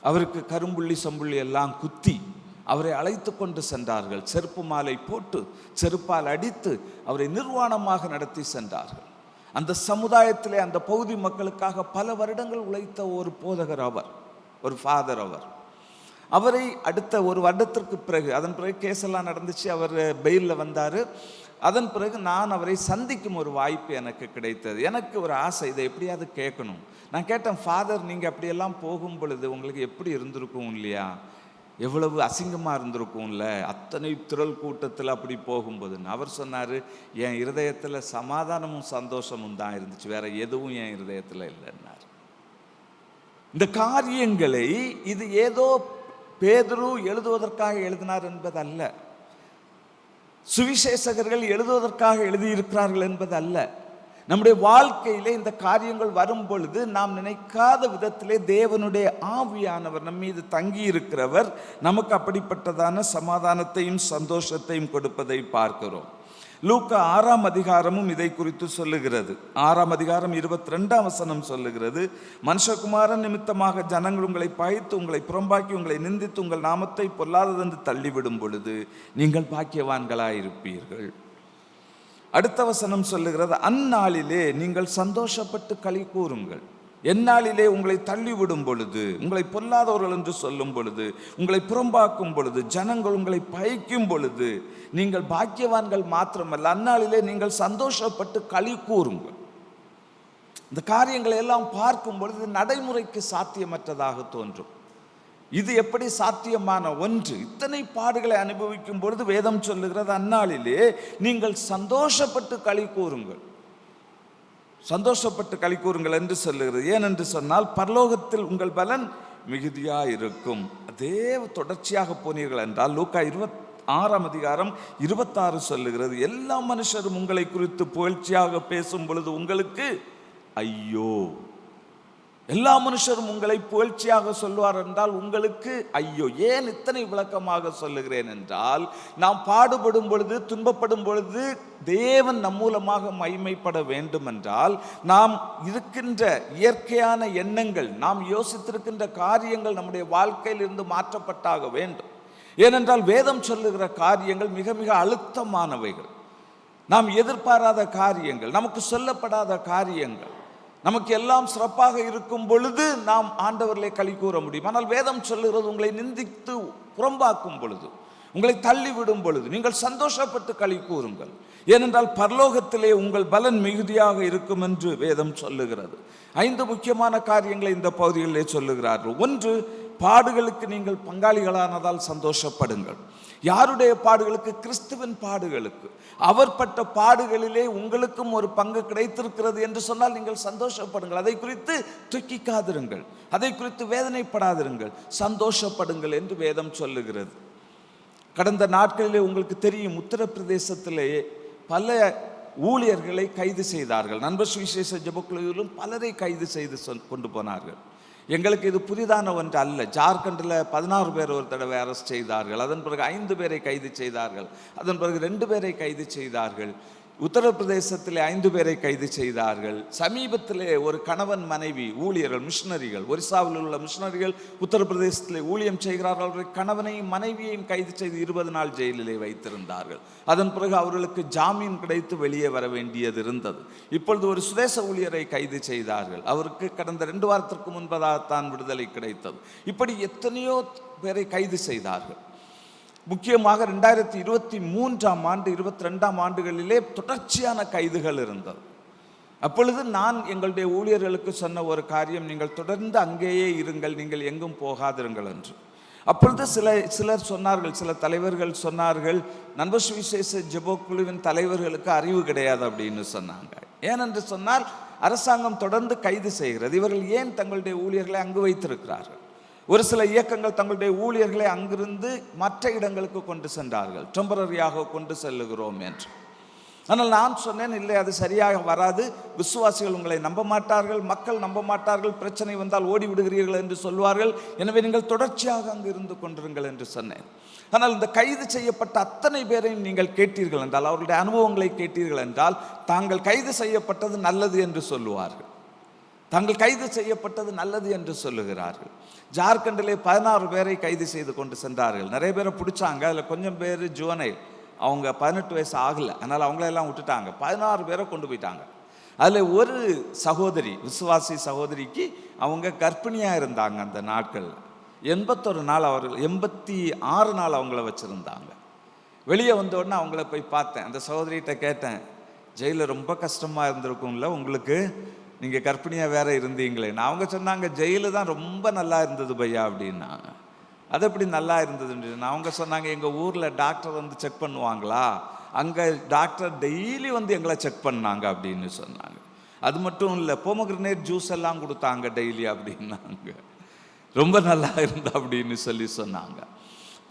அவருக்கு கரும்புள்ளி சம்புள்ளி எல்லாம் குத்தி அவரை அழைத்து கொண்டு சென்றார்கள். செருப்பு மாலை போட்டு செருப்பால் அடித்து அவரை நிர்வாணமாக நடத்தி சென்றார்கள். அந்த சமுதாயத்திலே அந்த பகுதி மக்களுக்காக பல வருடங்கள் உழைத்த ஒரு போதகர் அவர், ஒரு ஃபாதர் அவர். அவரை அடுத்த ஒரு வருடத்திற்கு பிறகு, அதன் பிறகு கேஸெல்லாம் நடந்துச்சு, அவர் பெயிலில் வந்தார். அதன் பிறகு நான் அவரை சந்திக்கும் ஒரு வாய்ப்பு எனக்கு கிடைத்தது. எனக்கு ஒரு ஆசை, இதை எப்படியாவது கேட்கணும். நான் கேட்டேன், ஃபாதர் நீங்கள் அப்படியெல்லாம் போகும் பொழுது உங்களுக்கு எப்படி இருந்திருக்கும் இல்லையா, எவ்வளவு அசிங்கமாக இருந்திருக்கும்ல அத்தனை திரள் கூட்டத்தில் அப்படி போகும்போது. அவர் சொன்னார், என் இருதயத்தில் சமாதானமும் சந்தோஷமும் தான் இருந்துச்சு, வேற எதுவும் என் இருதயத்தில் இல்லைன்னார். இந்த காரியங்களை இது ஏதோ பேதுரு எழுதுவதற்காக எழுதினார் என்பதல்ல, சுவிசேஷகர்கள் எழுதுவதற்காக எழுதியிருக்கிறார்கள் என்பதல்ல. நம்முடைய வாழ்க்கையிலே இந்த காரியங்கள் வரும் பொழுது நாம் நினைக்காத விதத்திலே தேவனுடைய ஆவியானவர் நம் மீது தங்கி இருக்கிறவர் நமக்கு அப்படிப்பட்டதான சமாதானத்தையும் சந்தோஷத்தையும் கொடுப்பதை பார்க்கிறோம். லூக்கா 6ஆம் அதிகாரமும் இதை குறித்து சொல்லுகிறது. 6ஆம் அதிகாரம் 22ஆம் வசனம் சொல்லுகிறது, மனுஷகுமாரன் நிமித்தமாக ஜனங்கள் உங்களை பகைத்து உங்களை புறம்பாக்கி உங்களை நிந்தித்து உங்கள் நாமத்தை பொல்லாததென்று தள்ளிவிடும் பொழுது நீங்கள் பாக்கியவான்களாயிருப்பீர்கள். அடுத்த வசனம் சொல்லுகிறது, அந்நாளிலே நீங்கள் சந்தோஷப்பட்டு களி கூறுங்கள். எந்நாளிலே உங்களை தள்ளிவிடும் பொழுது, உங்களை பொல்லாதவர்கள் என்று சொல்லும் பொழுது, உங்களை புறம்பாக்கும் பொழுது, ஜனங்கள் உங்களை பகைக்கும் பொழுது நீங்கள் பாக்கியவான்கள் மாத்திரமல்ல, அந்நாளிலே நீங்கள் சந்தோஷப்பட்டு களி கூறுங்கள். இந்த காரியங்களை எல்லாம் பார்க்கும் பொழுது நடைமுறைக்கு சாத்தியமற்றதாக தோன்றும். இது எப்படி சாத்தியமான ஒன்று? இத்தனை பாடுகளை அனுபவிக்கும் பொழுது வேதம் சொல்லுகிறது, அந்நாளிலே நீங்கள் சந்தோஷப்பட்டு களி கூறுங்கள், சந்தோஷப்பட்டு களி கூறுங்கள் என்று சொல்லுகிறது. ஏனென்று சொன்னால் பரலோகத்தில் உங்கள் பலன் மிகுதியாக இருக்கும். அதே தொடர்ச்சியாக போனீர்கள் என்றால் லூக்கா 26ஆம் அதிகாரம் 26 சொல்லுகிறது, எல்லா மனுஷரும் உங்களை குறித்து புகழ்ச்சியாக பேசும் பொழுது உங்களுக்கு ஐயோ. எல்லா மனுஷரும் உங்களை புகழ்ச்சியாக சொல்வார் என்றால் உங்களுக்கு ஐயோ. ஏன் இத்தனை விளக்கமாக சொல்லுகிறேன் என்றால், நாம் பாடுபடும் பொழுது துன்பப்படும் பொழுது தேவன் நம் மூலமாக மகிமைப்பட வேண்டும் என்றால் நாம் இருக்கின்ற இயற்கையான எண்ணங்கள், நாம் யோசித்திருக்கின்ற காரியங்கள் நம்முடைய வாழ்க்கையில் இருந்து மாற்றப்பட்டாக வேண்டும். ஏனென்றால் வேதம் சொல்லுகிற காரியங்கள் மிக மிக அழுத்தமானவைகள், நாம் எதிர்பாராத காரியங்கள், நமக்கு சொல்லப்படாத காரியங்கள். நமக்கு எல்லாம் சிறப்பாக இருக்கும் பொழுது நாம் ஆண்டவர்களே களி கூற முடியும். ஆனால் வேதம் சொல்லுகிறது, உங்களை நிந்தித்து புறம்பாக்கும் பொழுது, உங்களை தள்ளிவிடும் பொழுது நீங்கள் சந்தோஷப்பட்டு களி கூறுங்கள், ஏனென்றால் பரலோகத்திலே உங்கள் பலன் மிகுதியாக இருக்கும் என்று வேதம் சொல்லுகிறது. 5 முக்கியமான காரியங்களை இந்த பகுதிகளிலே சொல்லுகிறார்கள். 1, பாடுகளுக்கு நீங்கள் பங்காளிகளானதால் சந்தோஷப்படுங்கள். யாருடைய பாடுகளுக்கு? கிறிஸ்துவின் பாடுகளுக்கு. அவர் பட்ட பாடுகளிலே உங்களுக்கும் ஒரு பங்கு கிடைத்திருக்கிறது என்று சொன்னால் நீங்கள் சந்தோஷப்படுங்கள். அதை குறித்து துக்கிக்காதிருங்கள், அதை குறித்து வேதனைப்படாதிருங்கள், சந்தோஷப்படுங்கள் என்று வேதம் சொல்லுகிறது. கடந்த நாட்களிலே உங்களுக்கு தெரியும், உத்தரப்பிரதேசத்திலே பல ஊழியர்களை கைது செய்தார்கள். நண்பர் சுவிசேஷ ஜெபக்குழுவிலும் பலரை கைது செய்து கொண்டு போனார்கள். எங்களுக்கு இது புதிதான ஒன்று அல்ல. ஜார்க்கண்டில் 16 பேர் ஒரு தடவை அரெஸ்ட் செய்தார்கள். அதன் பிறகு 5 பேரை கைது செய்தார்கள். அதன் பிறகு 2 பேரை கைது செய்தார்கள். உத்தரப்பிரதேசத்தில் 5 பேரை கைது செய்தார்கள். சமீபத்திலே ஒரு கணவன் மனைவி ஊழியர்கள், மிஷனரிகள், ஒரிசாவில் உள்ள மிஷனரிகள் உத்தரப்பிரதேசத்தில் ஊழியம் செய்கிறார்கள். அவருடைய கணவனையும் மனைவியையும் கைது செய்து 20 நாள் ஜெயிலிலே வைத்திருந்தார்கள். அதன் பிறகு அவர்களுக்கு ஜாமீன் கிடைத்து வெளியே வர வேண்டியது இருந்தது. இப்பொழுது ஒரு சுதேச ஊழியரை கைது செய்தார்கள். அவருக்கு கடந்த 2 வாரத்திற்கு முன்பதாகத்தான் விடுதலை கிடைத்தது. இப்படி எத்தனையோ பேரை கைது செய்தார்கள். முக்கியமாக 2023ஆம் ஆண்டு 22ஆம் ஆண்டுகளிலே தொடர்ச்சியான கைதுகள் இருந்தது. அப்பொழுது நான் எங்களுடைய ஊழியர்களுக்கு சொன்ன ஒரு காரியம், நீங்கள் தொடர்ந்து அங்கேயே இருங்கள், நீங்கள் எங்கும் போகாதிருங்கள் என்று. அப்பொழுது சிலர் சொன்னார்கள், சில தலைவர்கள் சொன்னார்கள், நண்பர் சுவிசேஷ ஜெப குழுவின் தலைவர்களுக்கு அறிவு கிடையாது அப்படின்னு சொன்னாங்க. ஏனென்று சொன்னால் அரசாங்கம் தொடர்ந்து கைது செய்கிறது, இவர்கள் ஏன் தங்களுடைய ஊழியர்களை அங்கு வைத்திருக்கிறார்கள்? ஒரு சில இயக்கங்கள் தங்களுடைய ஊழியர்களை அங்கிருந்து மற்ற இடங்களுக்கு கொண்டு சென்றார்கள், டெம்பரரியாக கொண்டு செல்லுகிறோம் என்று. ஆனால் நான் சொன்னேன், இல்லை, அது சரியாக வராது, விசுவாசிகள் உங்களை நம்ப மாட்டார்கள், மக்கள் நம்ப மாட்டார்கள், பிரச்சனை வந்தால் ஓடி விடுகிறீர்கள் என்று சொல்வார்கள், எனவே நீங்கள் தொடர்ச்சியாக அங்கு இருந்து கொண்டிருங்கள் என்று சொன்னேன். ஆனால் இந்த கைது செய்யப்பட்ட அத்தனை பேரையும் நீங்கள் கேட்டீர்கள் என்றால், அவர்களுடைய அனுபவங்களை கேட்டீர்கள் என்றால், தாங்கள் கைது செய்யப்பட்டது நல்லது என்று சொல்லுவார்கள், தாங்கள் கைது செய்யப்பட்டது நல்லது என்று சொல்லுகிறார்கள். ஜார்க்கண்டிலே 16 பேரை கைது செய்து கொண்டு சென்றார்கள். நிறைய பேரை பிடிச்சாங்க, அதில் கொஞ்சம் பேர் ஜுவனைல், அவங்க 18 வயசு ஆகலை, அதனால் அவங்களெல்லாம் விட்டுட்டாங்க. 16 பேரை கொண்டு போயிட்டாங்க. அதில் ஒரு சகோதரி, விசுவாசி சகோதரிக்கு அவங்க கர்ப்பிணியாக இருந்தாங்க. அந்த நாட்கள் 81 நாள், அவர்கள் 86 நாள் அவங்கள வச்சுருந்தாங்க. வெளியே வந்தோடனே அவங்கள போய் பார்த்தேன். அந்த சகோதரிகிட்ட கேட்டேன், ஜெயிலில் ரொம்ப கஷ்டமாக இருந்திருக்கும்ல உங்களுக்கு, நீங்கள் கர்ப்பிணியாக வேற இருந்தீங்களேன்னு. அவங்க சொன்னாங்க, ஜெயிலு தான் ரொம்ப நல்லா இருந்தது பையா அப்படின்னாங்க. அது எப்படி நல்லா இருந்ததுன்னு அவங்க சொன்னாங்க, எங்கள் ஊரில் டாக்டர் வந்து செக் பண்ணுவாங்களா, அங்கே டாக்டர் டெய்லி வந்து எங்களை செக் பண்ணாங்க அப்படின்னு சொன்னாங்க. அது மட்டும் இல்லை, போமோகிரனேட் ஜூஸ் எல்லாம் கொடுத்தாங்க டெய்லி அப்படின்னாங்க. ரொம்ப நல்லா இருந்தா அப்படின்னு சொன்னாங்க.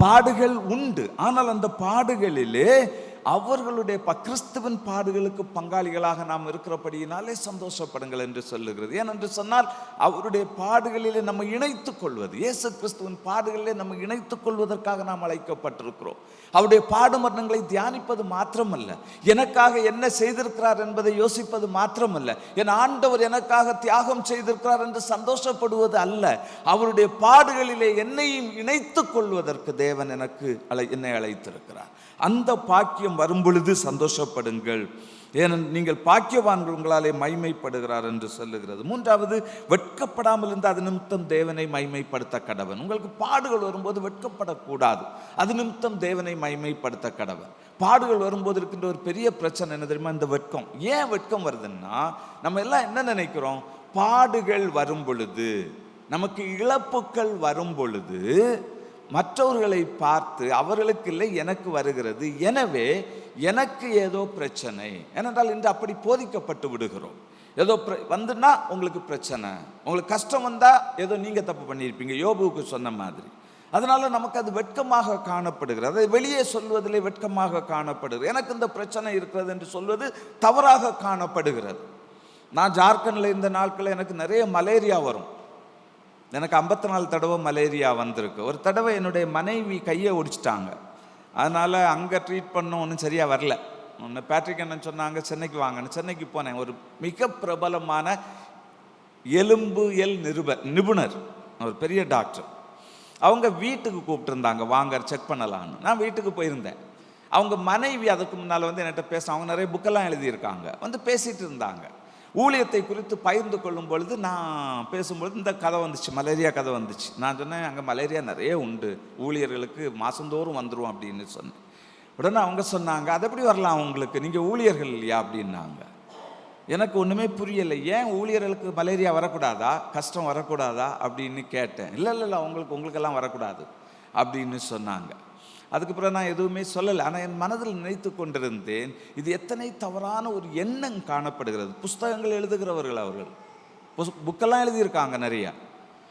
பாடுகள் உண்டு, ஆனால் அந்த பாடுகளிலே அவர்களுடைய கிறிஸ்துவின் பாடுகளுக்கு பங்காளிகளாக நாம் இருக்கிறபடியினாலே சந்தோஷப்படுங்கள் என்று சொல்லுகிறது. ஏனென்று சொன்னால் அவருடைய பாடுகளிலே நம்ம இணைத்துக் கொள்வது, இயேசு கிறிஸ்துவின் பாடுகளிலே நம்ம இணைத்துக் கொள்வதற்காக நாம் அழைக்கப்பட்டிருக்கிறோம். அவருடைய பாடு மரணங்களை தியானிப்பது மாத்திரமல்ல, எனக்காக என்ன செய்திருக்கிறார் என்பதை யோசிப்பது மாத்திரமல்ல, என் ஆண்டவர் எனக்காக தியாகம் செய்திருக்கிறார் என்று சந்தோஷப்படுவது அல்ல, அவருடைய பாடுகளிலே என்னையும் இணைத்துக் கொள்வதற்கு தேவன் என்னை அழைத்திருக்கிறார். அந்த பாக்கியம் வரும் பொழுது சந்தோஷப்படுங்கள், ஏனென்றால் நீங்கள் பாக்கியவான்கள், உங்களாலே மைமைப்படுகிறார் என்று சொல்லுகிறது. மூன்றாவது, வெட்கப்படாமல் இருந்து அது நிமித்தம் தேவனை மைமைப்படுத்த கடவன். உங்களுக்கு பாடுகள் வரும்போது வெட்கப்படக்கூடாது, அது நிமித்தம் தேவனை மைமைப்படுத்த கடவன். பாடுகள் வரும்போது இருக்கின்ற ஒரு பெரிய பிரச்சனை என்ன தெரியுமா? இந்த வெட்கம். ஏன் வெட்கம் வருதுன்னா, நம்ம எல்லாம் என்ன நினைக்கிறோம், பாடுகள் வரும் பொழுது, நமக்கு இழப்புக்கள் வரும் பொழுது மற்றவர்களை பார்த்து அவர்களுக்கு இல்லை எனக்கு வருகிறது, எனவே எனக்கு ஏதோ பிரச்சனை. ஏனென்றால் இன்று அப்படி போதிக்கப்பட்டு விடுகிறோம். ஏதோ வந்துன்னா உங்களுக்கு பிரச்சனை, உங்களுக்கு கஷ்டம் வந்தா ஏதோ நீங்க தப்பு பண்ணியிருப்பீங்க, யோபுவுக்கு சொன்ன மாதிரி. அதனால நமக்கு அது வெட்கமாக காணப்படுகிறது, அதை வெளியே சொல்வதிலே வெட்கமாக காணப்படுகிறது. எனக்கு இந்த பிரச்சனை இருக்கிறது என்று சொல்வது தவறாக காணப்படுகிறது. நான் ஜார்க்கண்டில் இருந்த நாட்களில் எனக்கு நிறைய மலேரியா வரும். எனக்கு 54 தடவை மலேரியா வந்திருக்கு. ஒரு தடவை என்னுடைய மனைவி கையை ஒடிச்சிட்டாங்க, அதனால் அங்கே ட்ரீட் பண்ணோம், ஒன்றும் சரியாக வரல. ஒன்று பேட்ரிக் என்ன சொன்னாங்க, சென்னைக்கு வாங்கன்னு. சென்னைக்கு போனேன். ஒரு மிக பிரபலமான எலும்பியல் நிபுணர், ஒரு பெரிய டாக்டர், அவங்க வீட்டுக்கு கூப்பிட்டுருந்தாங்க, வாங்க செக் பண்ணலான்னு. நான் வீட்டுக்கு போயிருந்தேன். அவங்க மனைவி அதுக்கு முன்னால் வந்து என்கிட்ட அவங்க நிறைய புக்கெல்லாம் எழுதியிருக்காங்க, வந்து பேசிகிட்டு இருந்தாங்க. ஊழியத்தை குறித்து பகிர்ந்து கொள்ளும் பொழுது நான் பேசும்பொழுது இந்த கதை வந்துச்சு, மலேரியா கதை வந்துச்சு. நான் சொன்னேன், அங்கே மலேரியா நிறைய உண்டு, ஊழியர்களுக்கு மாதந்தோறும் வந்துடும் அப்படின்னு சொன்னேன். உடனே அவங்க சொன்னாங்க, அது எப்படி வரலாம் உங்களுக்கு, நீங்கள் ஊழியர்கள் இல்லையா அப்படின்னாங்க. எனக்கு ஒன்றுமே புரியலை. ஏன் ஊழியர்களுக்கு மலேரியா வரக்கூடாதா, கஷ்டம் வரக்கூடாதா அப்படின்னு கேட்டேன். இல்லை இல்லை இல்லை, உங்களுக்கெல்லாம் வரக்கூடாது அப்படின்னு சொன்னாங்க. அதுக்கு பிறகு நான் எதுவுமே சொல்லலை. ஆனால் என் மனதில் நினைத்து கொண்டிருந்தேன், இது எத்தனை தவறான ஒரு எண்ணம் காணப்படுகிறது. புஸ்தகங்கள் எழுதுகிறவர்கள், அவர்கள் புக்கெல்லாம் எழுதியிருக்காங்க நிறையா.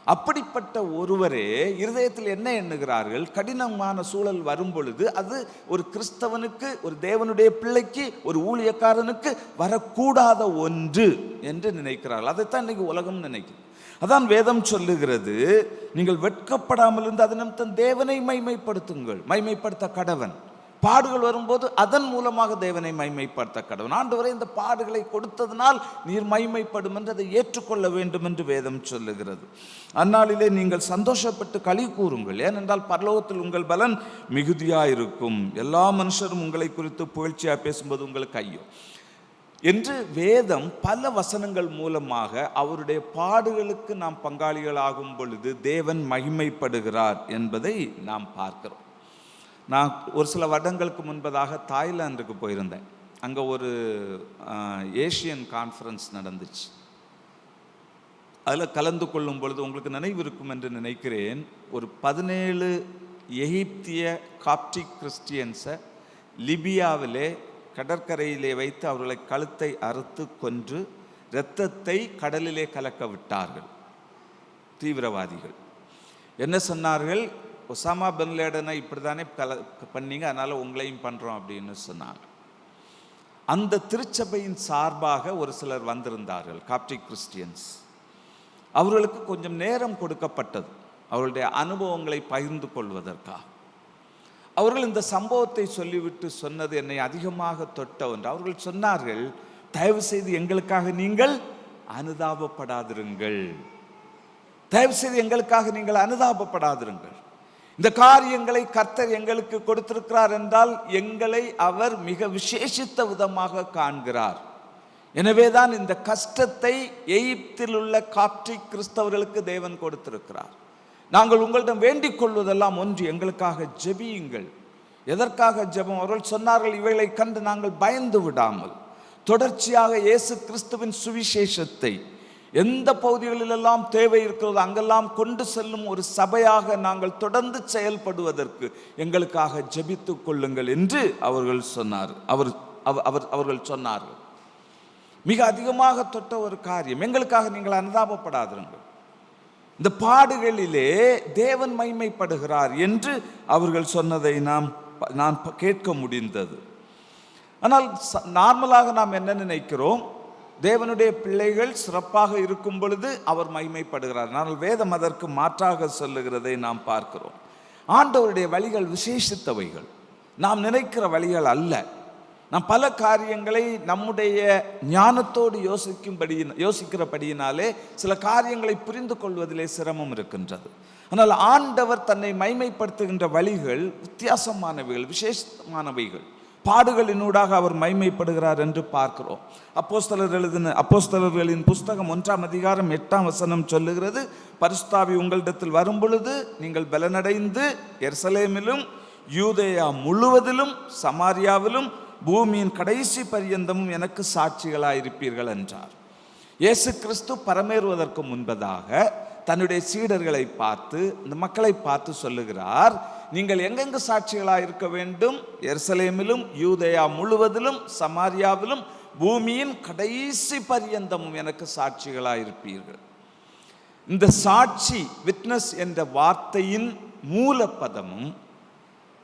அப்படிப்பட்ட ஒருவரே இருதயத்தில் என்ன எண்ணுகிறார்கள், கடினமான சூழல் வரும் பொழுது அது ஒரு கிறிஸ்தவனுக்கு, ஒரு தேவனுடைய பிள்ளைக்கு, ஒரு ஊழியக்காரனுக்கு வரக்கூடாத ஒன்று என்று நினைக்கிறார்கள். அதைத்தான் இன்னைக்கு உலகம் நினைக்குது. அதான் வேதம் சொல்லுகிறது, நீங்கள் வெட்கப்படாமல் இருந்து அது நிமித்தம் தேவனை மைமைப்படுத்துங்கள், மைமைப்படுத்த கடவன். பாடுகள் வரும்போது அதன் மூலமாக தேவனை மைமைப்படுத்த கடவன். ஆண்டவரே, இந்த பாடுகளை கொடுத்ததனால் நீர் மைமைப்படும் என்று அதை ஏற்றுக்கொள்ள வேண்டும் என்று வேதம் சொல்லுகிறது. அந்நாளிலே நீங்கள் சந்தோஷப்பட்டு களி கூறுங்கள், ஏனென்றால் பரலோகத்தில் உங்கள் பலன் மிகுதியாயிருக்கும். எல்லா மனுஷரும் உங்களை குறித்து புகழ்ச்சியாக பேசும்போது உங்களுக்கு ஐயோ என்று வேதம் பல வசனங்கள் மூலமாக அவருடைய பாடுகளுக்கு நாம் பங்காளிகளாகும் பொழுது தேவன் மகிமைப்படுகிறார் என்பதை நாம் பார்க்கிறோம். நான் ஒரு சில வருடங்களுக்கு முன்பதாக தாய்லாந்துக்கு போயிருந்தேன். அங்கே ஒரு ஏஷியன் கான்ஃபரன்ஸ் நடந்துச்சு. அதில் கலந்து கொள்ளும் பொழுது உங்களுக்கு நினைவு இருக்கும் என்று நினைக்கிறேன், ஒரு 17 எகிப்திய காப்டிக் கிறிஸ்டியன்ஸை லிபியாவிலே கடற்கரையிலே வைத்து அவர்களை கழுத்தை அறுத்து கொன்று இரத்தத்தை கடலிலே கலக்க விட்டார்கள் தீவிரவாதிகள். என்ன சொன்னார்கள்? ஒசாமா பின் லேடனை இப்படி தானே பண்ணீங்க, அதனால் உங்களையும் பண்ணுறோம் அப்படின்னு சொன்னாங்க. அந்த திருச்சபையின் சார்பாக ஒரு சிலர் வந்திருந்தார்கள், காப்டிக் கிறிஸ்டியன்ஸ். அவர்களுக்கு கொஞ்சம் நேரம் கொடுக்கப்பட்டது அவர்களுடைய அனுபவங்களை பகிர்ந்து கொள்வதற்காக. அவர்கள் இந்த சம்பவத்தை சொல்லிவிட்டு சொன்னது என்னை அதிகமாக தொட்ட ஒன்று. அவர்கள் சொன்னார்கள், தயவு செய்து எங்களுக்காக நீங்கள் அனுதாபப்படாதிருங்கள், தயவு செய்து எங்களுக்காக நீங்கள் அனுதாபப்படாதிருங்கள். இந்த காரியங்களை கர்த்தர் எங்களுக்கு கொடுத்திருக்கிறார் என்றால் எங்களை அவர் மிக விசேஷித்த விதமாக காண்கிறார். எனவேதான் இந்த கஷ்டத்தை எகிப்தில் உள்ள காப்டிக் கிறிஸ்தவர்களுக்கு தேவன் கொடுத்திருக்கிறார். நாங்கள் உங்களிடம் வேண்டிக் கொள்வதெல்லாம் ஒன்று, எங்களுக்காக ஜெபியுங்கள். எதற்காக ஜெபம்? அவர்கள் சொன்னார்கள், இவைகளை கண்டு நாங்கள் பயந்து விடாமல் தொடர்ச்சியாக இயேசு கிறிஸ்துவின் சுவிசேஷத்தை எந்த பகுதிகளிலெல்லாம் தேவை இருக்கிறதோ அங்கெல்லாம் கொண்டு செல்லும் ஒரு சபையாக நாங்கள் தொடர்ந்து செயல்படுவதற்கு எங்களுக்காக ஜெபித்துக் கொள்ளுங்கள் என்று அவர்கள் சொன்னார்கள். மிக அதிகமாக தொட்ட ஒரு காரியம், எங்களுக்காக நீங்கள் அனுதாபப்படாதிருங்கள், இந்த பாடுகளிலே தேவன் மகிமைப்படுகிறார் என்று அவர்கள் சொன்னதை நான் கேட்க முடிந்தது. ஆனால் நார்மலாக நாம் என்ன நினைக்கிறோம்? தேவனுடைய பிள்ளைகள் சிறப்பாக இருக்கும் பொழுது அவர் மகிமைப்படுகிறார். ஆனால் வேதம் அதற்கு மாற்றாக சொல்லுகிறதை நாம் பார்க்கிறோம். ஆண்டவருடைய வழிகள் விசேஷித்தவைகள், நாம் நினைக்கிற வழிகள் அல்ல. நாம் பல காரியங்களை நம்முடைய ஞானத்தோடு யோசிக்கிறபடியினாலே சில காரியங்களை புரிந்து கொள்வதிலே சிரமம் இருக்கின்றது. ஆனால் ஆண்டவர் தன்னை மைமைப்படுத்துகின்ற வழிகள் வித்தியாசமானவைகள், விசேஷமானவைகள். பாடுகளினூடாக அவர் மைமைப்படுகிறார் என்று பார்க்கிறோம். அப்போஸ்தலர்களின் புஸ்தகம் 1ஆம் அதிகாரம் 8ஆம் வசனம் சொல்லுகிறது, பரிசுத்தாவி உங்களிடத்தில் வரும் பொழுது நீங்கள் பலனடைந்து எருசலேமிலும் யூதேயா முழுவதிலும் சமாரியாவிலும் பூமியின் கடைசி பரியந்தமும் எனக்கு சாட்சிகளாயிருப்பீர்கள் என்றார். இயேசு கிறிஸ்து பரமேறுவதற்கு முன்பதாக தன்னுடைய சீடர்களை பார்த்து, இந்த மக்களை பார்த்து சொல்லுகிறார், நீங்கள் எங்கெங்கு சாட்சிகளாக இருக்க வேண்டும்? எருசலேமிலும் யூதேயா முழுவதிலும் சமாரியாவிலும் பூமியின் கடைசி பரியந்தமும் எனக்கு சாட்சிகளாக இருப்பீர்கள். இந்த சாட்சி, விட்னஸ் என்ற வார்த்தையின் மூலப்பதமும்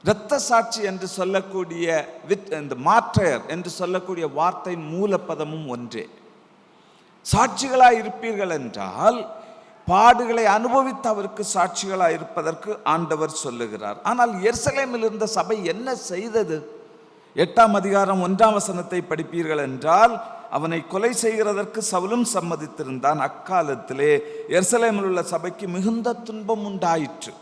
இரத்த சாட்சி என்று சொல்லக்கூடிய இந்த மாற்றையர் என்று சொல்லக்கூடிய வார்த்தையின் மூலப்பதமும் ஒன்றே. சாட்சிகளாக இருப்பீர்கள் என்றால் பாடுகளை அனுபவித்து அவருக்கு சாட்சிகளாக இருப்பதற்கு ஆண்டவர் சொல்லுகிறார். ஆனால் எருசலேமில் இருந்த சபை என்ன செய்தது? 8ஆம் அதிகாரம் 1ஆம் வசனத்தை படிப்பீர்கள் என்றால், அவனை கொலை செய்கிறதற்கு சவுலும் சம்மதித்திருந்தான். அக்காலத்திலே எருசலேமில் உள்ள சபைக்கு மிகுந்த துன்பம் உண்டாயிற்று.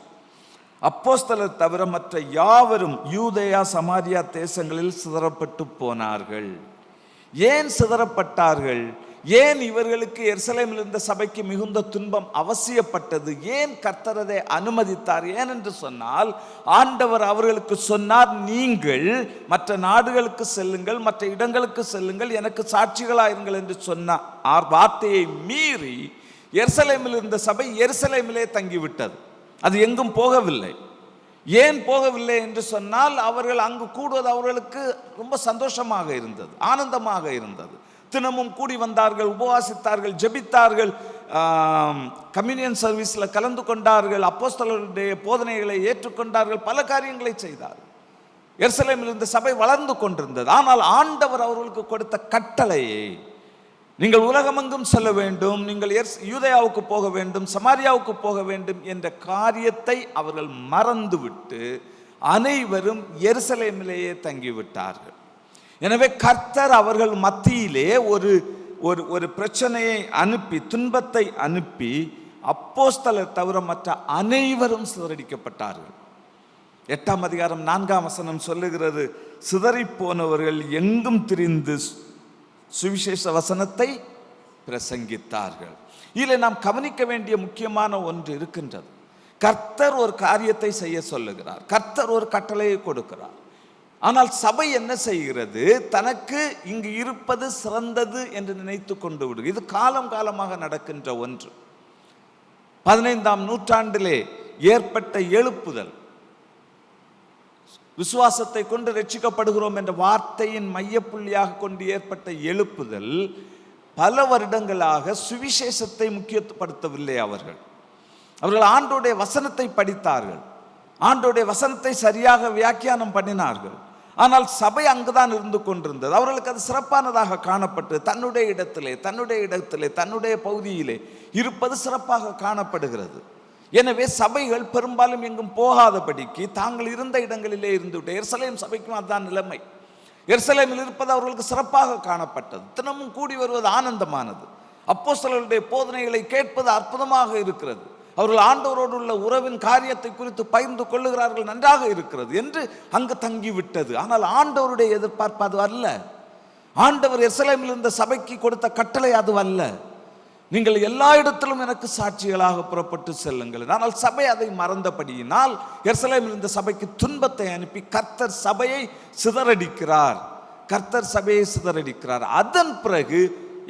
அப்போஸ்தலர் தவிர மற்ற யாவரும் யூதேயா சமாரியா தேசங்களில் சிதறப்பட்டு போனார்கள். ஏன் சிதறப்பட்டார்கள்? ஏன் இவர்களுக்கு எருசலேமில் இருந்த சபைக்கு மிகுந்த துன்பம் அவசியப்பட்டது? ஏன் கர்த்தர் அதை அனுமதித்தார்? ஏனென்று சொன்னால், ஆண்டவர் அவர்களுக்கு சொன்னார், நீங்கள் மற்ற நாடுகளுக்கு செல்லுங்கள், மற்ற இடங்களுக்கு செல்லுங்கள், எனக்கு சாட்சிகளாயிருங்கள் என்று சொன்ன வார்த்தையை மீறி எருசலேமில் இருந்த சபை எருசலேமிலே தங்கிவிட்டது. அது எங்கும் போகவில்லை. ஏன் போகவில்லை என்று சொன்னால், அவர்கள் அங்கு கூடுவது அவர்களுக்கு ரொம்ப சந்தோஷமாக இருந்தது, ஆனந்தமாக இருந்தது. தினமும் கூடி வந்தார்கள், உபவாசித்தார்கள், ஜெபித்தார்கள், கம்யூனியன் சர்வீஸில் கலந்து கொண்டார்கள், அப்போஸ்தலருடைய போதனைகளை ஏற்றுக்கொண்டார்கள், பல காரியங்களை செய்தார்கள். எருசலேமில் இருந்த சபை வளர்ந்து கொண்டிருந்தது. ஆனால் ஆண்டவர் அவர்களுக்கு கொடுத்த கட்டளையை, நீங்கள் உலகமெங்கும் செல்ல வேண்டும், நீங்கள் யூதேயாவுக்கு போக வேண்டும், சமாரியாவுக்கு போக வேண்டும் என்ற காரியத்தை அவர்கள் மறந்துவிட்டு அனைவரும் எருசலேமிலேயே தங்கிவிட்டார்கள். எனவே கர்த்தர் அவர்கள் மத்தியிலே ஒரு பிரச்சனையை அனுப்பி, துன்பத்தை அனுப்பி, அப்போஸ்தலர் தவிர மற்ற அனைவரும் சிதறடிக்கப்பட்டார்கள். 8ஆம் அதிகாரம் 4ஆம் வசனம் சொல்லுகிறது, சிதறி போனவர்கள் எங்கும் திரிந்து சுவிசேஷ வசனத்தை பிரசங்கித்தார்கள். இதில் நாம் கவனிக்க வேண்டிய முக்கியமான ஒன்று இருக்கின்றது. கர்த்தர் ஒரு காரியத்தை செய்ய சொல்லுகிறார், கர்த்தர் ஒரு கட்டளையை கொடுக்கிறார். ஆனால் சபை என்ன செய்கிறது? தனக்கு இங்கு இருப்பது சிறந்தது என்று நினைத்து கொண்டு விடு. இது காலம் காலமாக நடக்கின்ற ஒன்று. 15ஆம் நூற்றாண்டிலே ஏற்பட்ட எழுப்புதல், விசுவாசத்தை கொண்டு ரட்சிக்கப்படுகிறோம் என்ற வார்த்தையின் மையப்புள்ளியாக கொண்டு ஏற்பட்ட எழுப்புதல் பல வருடங்களாக சுவிசேஷத்தை முக்கியத்துவப்படுத்தவில்லை. அவர்கள் ஆண்டோடைய வசனத்தை படித்தார்கள், ஆண்டோடைய வசனத்தை சரியாக வியாக்கியானம் பண்ணினார்கள். ஆனால் சபை அங்குதான் இருந்து கொண்டிருந்தது. அவர்களுக்கு அது சிறப்பானதாக காணப்பட்டு தன்னுடைய இடத்திலே தன்னுடைய பகுதியிலே இருப்பது சிறப்பாக காணப்படுகிறது. எனவே சபைகள் பெரும்பாலும் எங்கும் போகாதபடிக்கு தாங்கள் இருந்த இடங்களிலே இருந்துவிட்டு, எருசலேம் சபைக்கும் அதுதான் நிலைமை. எருசலேமில் இருப்பது அவர்களுக்கு சிறப்பாக காணப்பட்டது. தினமும் கூடி வருவது ஆனந்தமானது. அப்போஸ்தலர்களுடைய போதனைகளை கேட்பது அற்புதமாக இருக்கிறது. அவர்கள் ஆண்டவரோடு உள்ள உறவின் காரியத்தை குறித்து பகிர்ந்து கொள்ளுகிறார்கள், நன்றாக இருக்கிறது என்று அங்கு தங்கிவிட்டது. ஆனால் ஆண்டவருடைய எதிர்பார்ப்பு அது அல்ல. ஆண்டவர் எருசலேமில் இருந்த சபைக்கு கொடுத்த கட்டளை அது அல்ல. நீங்கள் எல்லா இடத்திலும் எனக்கு சாட்சிகளாக புறப்பட்டு செல்லுங்கள். ஆனால் சபை அதை மறந்தபடியினால் எருசலேமில் இருந்த சபைக்கு துன்பத்தை அனுப்பி கர்த்தர் சபையை சிதறடிக்கிறார். அதன் பிறகு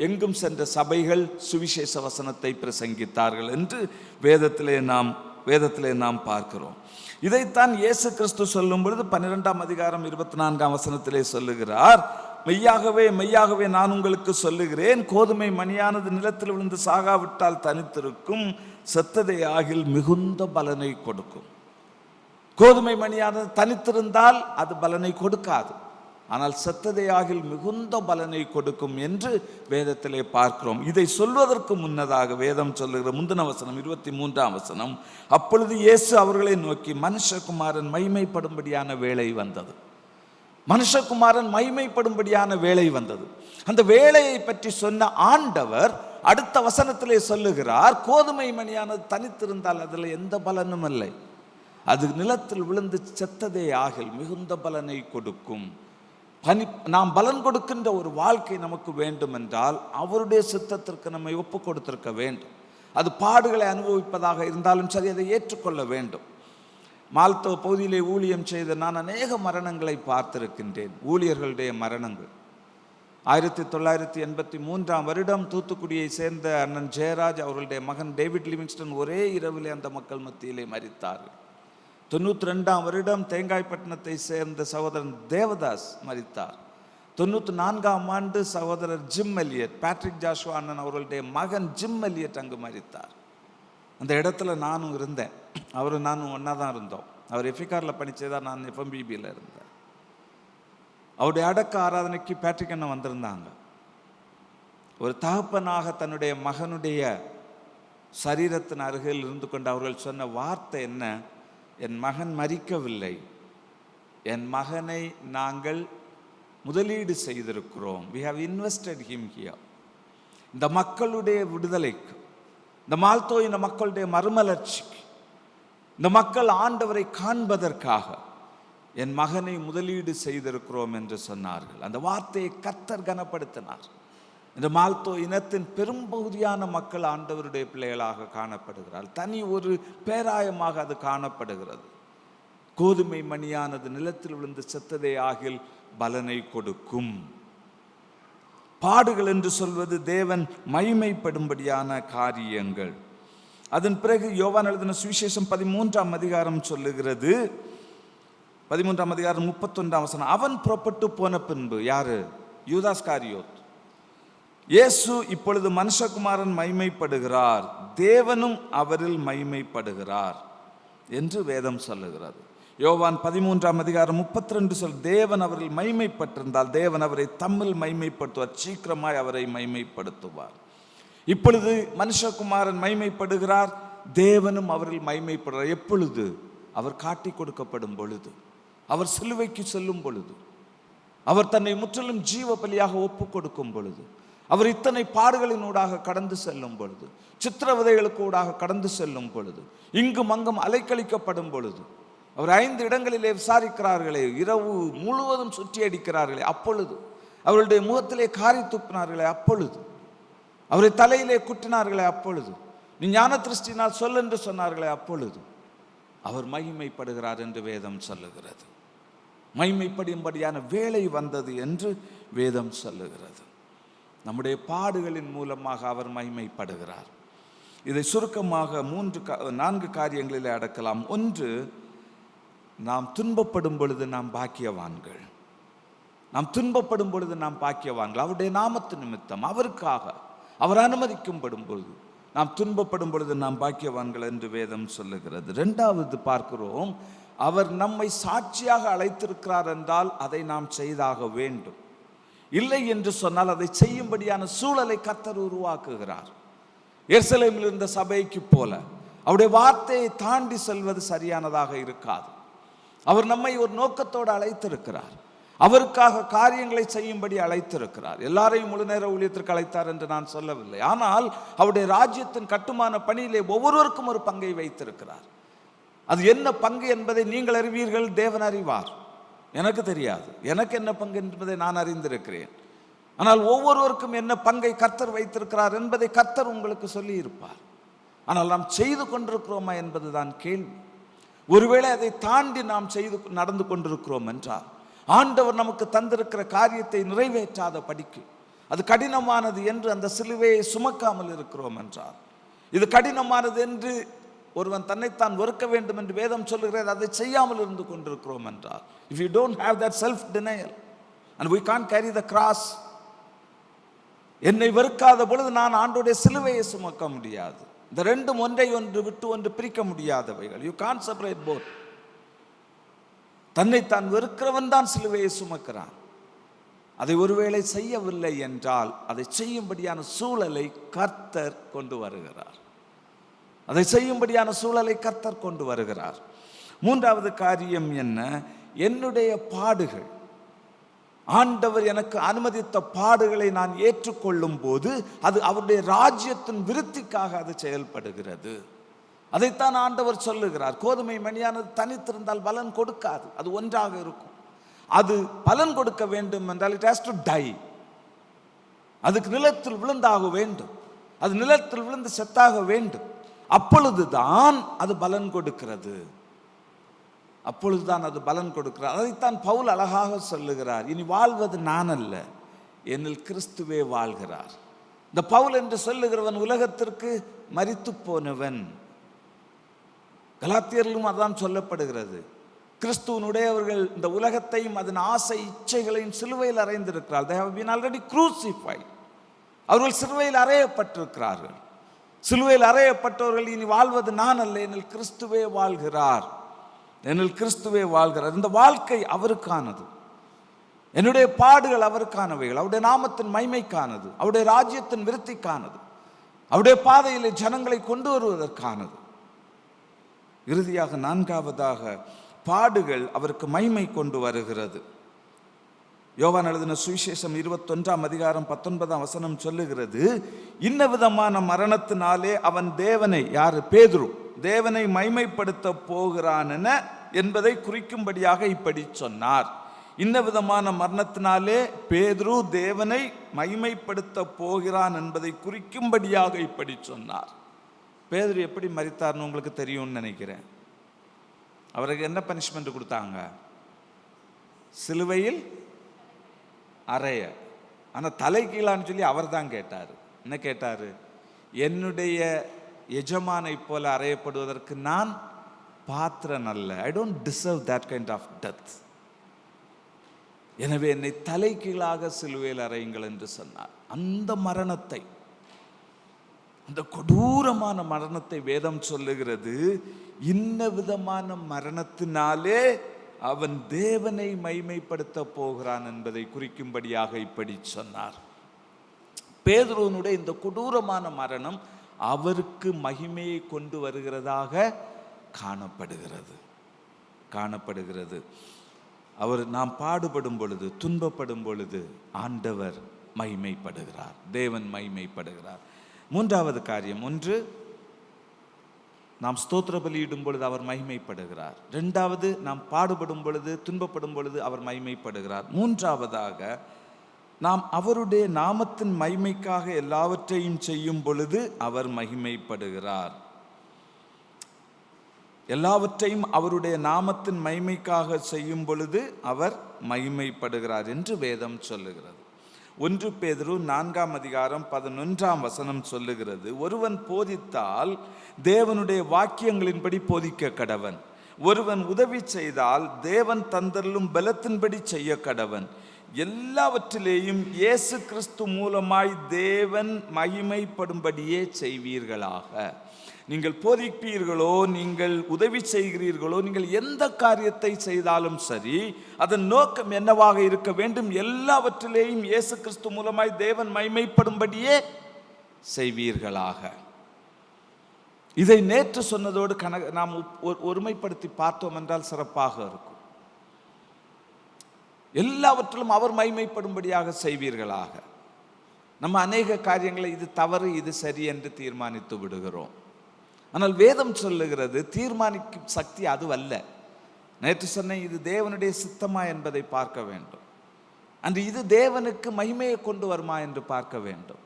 எங்கும் சென்ற சபைகள் சுவிசேஷ வசனத்தை பிரசங்கித்தார்கள் என்று வேதத்திலே நாம் பார்க்கிறோம். இதைத்தான் இயேசு கிறிஸ்து சொல்லும் பொழுது 12ஆம் அதிகாரம் 24ஆம் வசனத்திலே சொல்லுகிறார், மெய்யாகவே மெய்யாகவே நான் உங்களுக்கு சொல்லுகிறேன், கோதுமை மணியானது நிலத்தில் விழுந்து சாகாவிட்டால் தனித்திருக்கும், செத்ததை ஆகில் மிகுந்த பலனை கொடுக்கும். கோதுமை மணியானது தனித்திருந்தால் அது பலனை கொடுக்காது, ஆனால் செத்ததை ஆகில் மிகுந்த பலனை கொடுக்கும் என்று வேதத்திலே பார்க்கிறோம். இதை சொல்வதற்கு முன்னதாக வேதம் சொல்லுகிற முந்தின வசனம் 23ஆம் வசனம், அப்பொழுது இயேசு அவர்களை நோக்கி, மனுஷகுமாரன் மகிமைப்படும்படியான வேளை வந்தது. மனுஷகுமாரன் மகிமைப்படும்படியான வேளை வந்தது. அந்த வேளையை பற்றி சொன்ன ஆண்டவர் அடுத்த வசனத்திலே சொல்லுகிறார், கோதுமை மணியானது தனித்திருந்தால் அதில் எந்த பலனும் இல்லை, அது நிலத்தில் விழுந்து செத்ததே ஆகில் மிகுந்த பலனை கொடுக்கும். நாம் பலன் கொடுக்கின்ற ஒரு வாழ்க்கை நமக்கு வேண்டும் என்றால் அவருடைய சித்தத்திற்கு நம்மை ஒப்பு கொடுத்திருக்க வேண்டும். அது பாடுகளை அனுபவிப்பதாக இருந்தாலும் சரி, அதை ஏற்றுக்கொள்ள வேண்டும். மால்தோ பகுதியிலே ஊழியம் செய்த நான் அநேக மரணங்களை பார்த்திருக்கின்றேன். ஊழியர்களுடைய மரணங்கள். 1983ஆம் வருடம் தூத்துக்குடியை சேர்ந்த அண்ணன் ஜெயராஜ் அவர்களுடைய மகன் டேவிட் லிவிங்ஸ்டன் ஒரே இரவிலே அந்த மக்கள் மத்தியிலே மரித்தார்கள். 92ஆம் வருடம் தேங்காய்பட்டினத்தை சேர்ந்த சகோதரன் தேவதாஸ் மரித்தார். 94ஆம் ஆண்டு சகோதரர் ஜிம் எலியட், பேட்ரிக் ஜாஷுவா அண்ணன் அவர்களுடைய மகன் ஜிம் எலியட் அங்கு மரித்தார். அந்த இடத்துல நானும் இருந்தேன், அவரும் நானும் ஒன்றா தான் இருந்தோம். அவர் எஃபிகாரில் படித்ததான், நான் எஃப்எம்பிபியில் இருந்தேன். அவருடைய அடக்க ஆராதனைக்கு பேட்ரிக் அண்ணன் வந்திருந்தாங்க. ஒரு தகப்பனாக தன்னுடைய மகனுடைய சரீரத்தின் அருகில் இருந்து கொண்டு அவர்கள் சொன்ன வார்த்தை என்ன? என் மகன் மரிக்கவில்லை, என் மகனை நாங்கள் முதலீடு செய்திருக்கிறோம். we have invested him here. இந்த மக்களுடைய விடுதலைக்கு, இந்த மால்தோ இந்த மக்களுடைய மறுமலர்ச்சிக்கு, இந்த மக்கள் ஆண்டவரை காண்பதற்காக என் மகனை முதலீடு செய்திருக்கிறோம் என்று சொன்னார்கள். அந்த வார்த்தையை கர்த்தர் கனப்படுத்தினார். இந்த மால்தோ இனத்தின் பெரும்பகுதியான மக்கள் ஆண்டவருடைய பிள்ளைகளாக காணப்படுகிறார். தனி ஒரு பேராயமாக அது காணப்படுகிறது. கோதுமை மணியானது நிலத்தில் விழுந்து செத்ததே ஆகில் பலனை கொடுக்கும். பாடுகள் என்று சொல்வது தேவன் மகிமைப்படும்படியான காரியங்கள். அதன் பிறகு யோவான் எழுதின சுவிசேஷம் 13ஆம் அதிகாரம் சொல்லுகிறது, 13ஆம் அதிகாரம் 31ஆம் வசனம், அவன் புறப்பட்டு போன பின்பு, யாரு? யூதாஸ்காரியோத், இயேசு இப்பொழுது மனுஷகுமாரன் மகிமைப்படுகிறார், தேவனும் அவரில் மகிமைப்படுகிறார் என்று வேதம் சொல்லுகிறது. யோவான் 13ஆம் அதிகாரம் 32 சொல், தேவன் அவரில் மகிமைப்பட்டிருந்தால் தேவன் அவரை தம்மில் மகிமைப்படுத்துவார், சீக்கிரமாய் அவரை மகிமைப்படுத்துவார். இப்பொழுது மனுஷகுமாரன் மகிமைப்படுகிறார், தேவனும் அவரில் மகிமைப்படுகிறார். எப்பொழுது? அவர் காட்டி கொடுக்கப்படும் பொழுது, அவர் சிலுவைக்கு செல்லும் பொழுது, அவர் தன்னை முற்றிலும் ஜீவ பலியாக ஒப்பு கொடுக்கும் பொழுது, அவர் இத்தனை பாடுகளினூடாக கடந்து செல்லும் பொழுது, சித்திரவதைகளுக்கு ஊடாக கடந்து செல்லும் பொழுது, இங்கும் அங்கும் அலைக்கழிக்கப்படும் பொழுது, அவர் 5 இடங்களிலே விசாரிக்கிறார்களே, இரவு முழுவதும் சுற்றி அடிக்கிறார்களே, அப்பொழுது அவருடைய முகத்திலே காரி துப்பினார்களே, அப்பொழுது அவரை தலையிலே குட்டினார்களே, அப்பொழுது நீ ஞான திருஷ்டினால் சொல் என்று சொன்னார்களே, அப்பொழுது அவர் மகிமைப்படுகிறார் என்று வேதம் சொல்லுகிறது. மைமைப்படும்படியான வேலை வந்தது என்று வேதம் சொல்லுகிறது. நம்முடைய பாடுகளின் மூலமாக அவர் மைமைப்படுகிறார். இதை சுருக்கமாக 4 காரியங்களிலே அடக்கலாம். ஒன்று, நாம் துன்பப்படும் பொழுது நாம் பாக்கியவான்கள். நாம் துன்பப்படும் பொழுது நாம் பாக்கியவான்கள். அவருடைய நாமத்து நிமித்தம், அவருக்காக அவர் அனுமதிக்கப்படும் பொழுது நாம் துன்பப்படும் பொழுது நாம் பாக்கியவான்கள் என்று வேதம் சொல்லுகிறது. 2வது பார்க்கிறோம், அவர் நம்மை சாட்சியாக அழைத்திருக்கிறார் என்றால் அதை நாம் செய்தாக வேண்டும். இல்லை என்று சொன்னால் அதை செய்யும்படியான சூழலை கர்த்தர் உருவாக்குகிறார். எருசலேமில் இருந்த சபைக்கு போல அவருடைய வார்த்தையை தாண்டி செல்வது சரியானதாக இருக்காது. அவர் நம்மை ஒரு நோக்கத்தோடு அழைத்திருக்கிறார். அவருக்காக காரியங்களை செய்யும்படி அழைத்திருக்கிறார். எல்லாரையும் முழு நேர ஊழியத்திற்கு அழைத்தார் என்று நான் சொல்லவில்லை. ஆனால் அவருடைய ராஜ்யத்தின் கட்டுமான பணியிலே ஒவ்வொருவருக்கும் ஒரு பங்கை வைத்திருக்கிறார். அது என்ன பங்கு என்பதை நீங்கள் அறிவீர்கள், தேவன் அறிவார். எனக்கு தெரியாது. எனக்கு என்ன பங்கு என்பதை நான் அறிந்திருக்கிறேன். ஆனால் ஒவ்வொருவருக்கும் என்ன பங்கை கர்த்தர் வைத்திருக்கிறார் என்பதை கர்த்தர் உங்களுக்கு சொல்லி இருப்பார். ஆனால் நாம் செய்து கொண்டிருக்கிறோமா என்பதுதான் கேள்வி. ஒருவேளை அதை தாண்டி நாம் நடந்து கொண்டிருக்கிறோம் என்றால், ஆண்டவர் நமக்கு தந்திருக்கிற காரியத்தை நிறைவேற்றாத படிக்கு அது கடினமானது என்று அந்த சிலுவையை சுமக்காமல் இருக்கிறோம் என்றால், இது கடினமானது என்று ஒருவன் தன்னைத்தான் வெறுக்க வேண்டும் என்று வேதம் சொல்லுகிறது, அதை செய்யாமல் இருந்து கொண்டிருக்கிறோம் என்றால், if you don't have that self denial and we can't carry the cross, என்னை வெறுக்காத பொழுது நான் ஆண்டவருடைய சிலுவையை சுமக்க முடியாது. இந்த ரெண்டும் ஒன்றை ஒன்று விட்டு ஒன்று பிரிக்க முடியாதவைகள். you can't separate both. தன்னைத்தான் வெறுக்கிறவன் தான் சிலுவையை சுமக்கிறான். அதை ஒருவேளை செய்யவில்லை என்றால் அதை செய்யும்படியான சூழலை கர்த்தர் கொண்டு வருகிறார். அதை செய்யும்படியான சூழலை கர்த்தர் கொண்டு வருகிறார். 3வது காரியம் என்ன? என்னுடைய பாடுகள், ஆண்டவர் எனக்கு அனுமதித்த பாடுகளை நான் ஏற்றுக்கொள்ளும் போது அது அவருடைய ராஜ்யத்தின் விருத்திக்காக அது செயல்படுகிறது. அதைத்தான் ஆண்டவர் சொல்லுகிறார். கோதுமை மணியானது தனித்திருந்தால் பலன் கொடுக்காது, அது ஒன்றாக இருக்கும். அது பலன் கொடுக்க வேண்டும் என்றால் it has to die. அதுக்கு நிலத்தில் விழுந்தாக வேண்டும், அது நிலத்தில் விழுந்து செத்தாக வேண்டும். அப்பொழுதுதான் அது பலன் கொடுக்கிறது. அப்பொழுதுதான் அது பலன் கொடுக்கிறார். அதைத்தான் பவுல் அழகாக சொல்லுகிறார். இனி வாழ்வது நான் அல்ல, என்னில் கிறிஸ்துவே வாழ்கிறார். இந்த பவுல் என்று சொல்லுகிறவன் உலகத்திற்கு மரித்து போனவன். கலாத்தியரிலும் அதான் சொல்லப்படுகிறது. கிறிஸ்துவனுடையவர்கள் இந்த உலகத்தையும் அதன் ஆசை இச்சைகளையும் சிலுவையில் அறைந்திருக்கிறார். they have been already crucified. அவர்கள் சிலுவையில் அறையப்பட்டிருக்கிறார்கள். சிலுவையில் அறையப்பட்டவர்கள் இனி வாழ்வது நான் அல்ல, என்னில் கிறிஸ்துவே வாழ்கிறார், என்னில் கிறிஸ்துவே வாழ்கிறார். இந்த வாழ்க்கை அவருக்கானது. என்னுடைய பாடுகள் அவருக்கானவைகள், அவருடைய நாமத்தின் மகிமைக்கானது, அவருடைய ராஜ்யத்தின் விருத்திக்கானது, அவருடைய பாதையிலே ஜனங்களை கொண்டு வருவதற்கானது. இறுதியாக 4வதாக பாடுகள் அவருக்கு மகிமை கொண்டு வருகிறது. யோவான் எழுதின சுவிசேஷம் 21ஆம் அதிகாரம் 19ஆம் வசனம் சொல்லுகிறது, இன்ன விதமான மரணத்தினாலே அவன் தேவனை, யாரு? பேதுரு, தேவனை மகிமைப்படுத்த போகிறான் என்பதை குறிக்கும்படியாக இப்படி சொன்னார். இன்ன விதமான மரணத்தினாலே பேதுரு தேவனை மகிமைப்படுத்த போகிறான் என்பதை குறிக்கும்படியாக இப்படி சொன்னார். பேதுரு எப்படி மரித்தார்னு உங்களுக்கு தெரியும்னு நினைக்கிறேன். அவருக்கு என்ன பனிஷ்மெண்ட் கொடுத்தாங்க? சிலுவையில் அறைய. ஆனால் தலை கீழான்னு சொல்லி அவர் தான் கேட்டார். என்ன கேட்டார்? என்னுடைய எஜமானை போல அறையப்படுவதற்கு நான் பாத்திரன் அல்ல. I don't deserve that kind of death. எனவே என்னை தலை கீழாக சிலுவையில் அறையுங்கள் என்று சொன்னார். அந்த மரணத்தை, அந்த கொடூரமான மரணத்தை வேதம் சொல்லுகிறது, இன்ன விதமான மரணத்தினாலே அவன் தேவனை மகிமைப்படுத்த போகிறான் என்பதை குறிக்கும்படியாக இப்படி சொன்னார். பேதுருவினுடைய இந்த கொடூரமான மரணம் அவருக்கு மகிமையை கொண்டு வருகிறதாக காணப்படுகிறது. அவர் நாம் பாடுபடும் பொழுது, துன்பப்படும் பொழுது ஆண்டவர் மகிமைப்படுகிறார், தேவன் மகிமைப்படுகிறார். 3வது காரியம், 1, நாம் ஸ்தோத்திர பலியிடும் பொழுது அவர் மகிமைப்படுகிறார். 2வது, நாம் பாடுபடும் பொழுது, துன்பப்படும் பொழுது அவர் மகிமைப்படுகிறார். 3வதாக, நாம் அவருடைய நாமத்தின் மகிமைக்காக எல்லாவற்றையும் செய்யும் பொழுது அவர் மகிமைப்படுகிறார். எல்லாவற்றையும் அவருடைய நாமத்தின் மகிமைக்காக செய்யும் பொழுது அவர் மகிமைப்படுகிறார் என்று வேதம் சொல்லுகிறது. 1 பேதுரு 4:11 சொல்லுகிறது, ஒருவன் போதித்தால் தேவனுடைய வாக்கியங்களின்படி போதிக்க கடவன், ஒருவன் உதவி செய்தால் தேவன் தந்தருளும் பலத்தின்படி செய்ய கடவன், எல்லாவற்றிலேயும் இயேசு கிறிஸ்து மூலமாய் தேவன் மகிமைப்படும்படியே செய்வீர்களாக. நீங்கள் போதிப்பீர்களோ, நீங்கள் உதவி செய்கிறீர்களோ, நீங்கள் எந்த காரியத்தை செய்தாலும் சரி, அதன் நோக்கம் என்னவாக இருக்க வேண்டும்? எல்லாவற்றிலேயும் இயேசு கிறிஸ்து மூலமாய் தேவன் மகிமைப்படும்படியே செய்வீர்களாக. இதை நேற்று சொன்னதோடு நாம் ஒருமைப்படுத்தி பார்த்தோம் என்றால் சிறப்பாக இருக்கும். எல்லாவற்றிலும் அவர் மகிமைப்படும்படியாக செய்வீர்களாக. நம்ம அநேக காரியங்களை இது தவறு இது சரி என்று தீர்மானித்து விடுகிறோம். ஆனால் வேதம் சொல்லுகிறது தீர்மானிக்கும் சக்தி அது அல்ல. நேற்று சொன்ன இது தேவனுடைய சித்தமா என்பதை பார்க்க வேண்டும். அன்று இது தேவனுக்கு மகிமையை கொண்டு வருமா என்று பார்க்க வேண்டும்.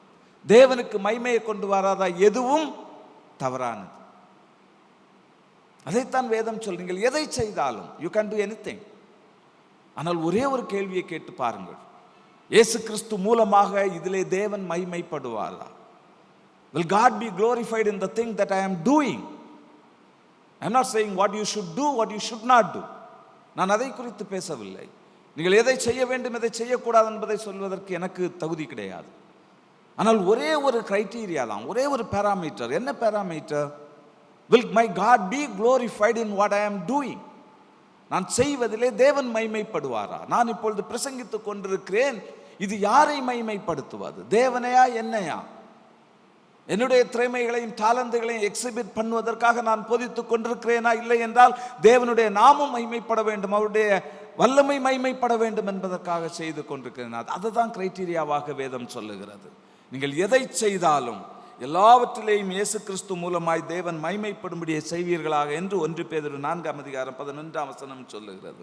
தேவனுக்கு மகிமையை கொண்டு வராதா எதுவும் தவறானது. அதைத்தான் வேதம் சொல். நீங்கள் எதை செய்தாலும் யூ கேன் டு எனிதிங். ஆனால் ஒரே ஒரு கேள்வியை கேட்டு பாருங்கள், இயேசு கிறிஸ்து மூலமாக இதிலே தேவன் மகிமைப்படுவாரா? Will God be glorified in the thing that I am doing? I am not saying what you should do, what you should not do. நான் அதை குறித்து பேசவில்லை. நீங்கள் எதை செய்ய வேண்டும் எதை செய்யக்கூடாது என்பதை சொல்வதற்கு எனக்கு தகுதி கிடையாது. ஆனால் ஒரே ஒரு கிரைட்டீரியா தான், ஒரே ஒரு பேராமீட்டர். என்ன parameter? Will my God be glorified in what I am doing? நான் செய்வதிலே தேவன் மகிமைப்படுவாரா? நான் இப்பொழுது பிரசங்கித்துக் கொண்டிருக்கிறேன், இது யாரை மகிமைப்படுத்துவது? தேவனையா என்னையா? என்னுடைய திறமைகளையும் டாலந்துகளையும் எக்ஸிபிட் பண்ணுவதற்காக நான் போதித்துக் கொண்டிருக்கிறேனா? இல்லை என்றால் தேவனுடைய நாமம் மகிமைப்பட வேண்டும், அவருடைய வல்லமை மகிமைப்பட வேண்டும் என்பதற்காக செய்து கொண்டிருக்கிறேன். அதுதான் கிரைட்டீரியாவாக வேதம் சொல்லுகிறது. நீங்கள் எதை செய்தாலும் எல்லாவற்றிலேயும் இயேசு கிறிஸ்து மூலமாய் தேவன் மகிமைப்படும்படியே செய்வீர்களாக என்று 1 பேதுரு 4:11 சொல்லுகிறது.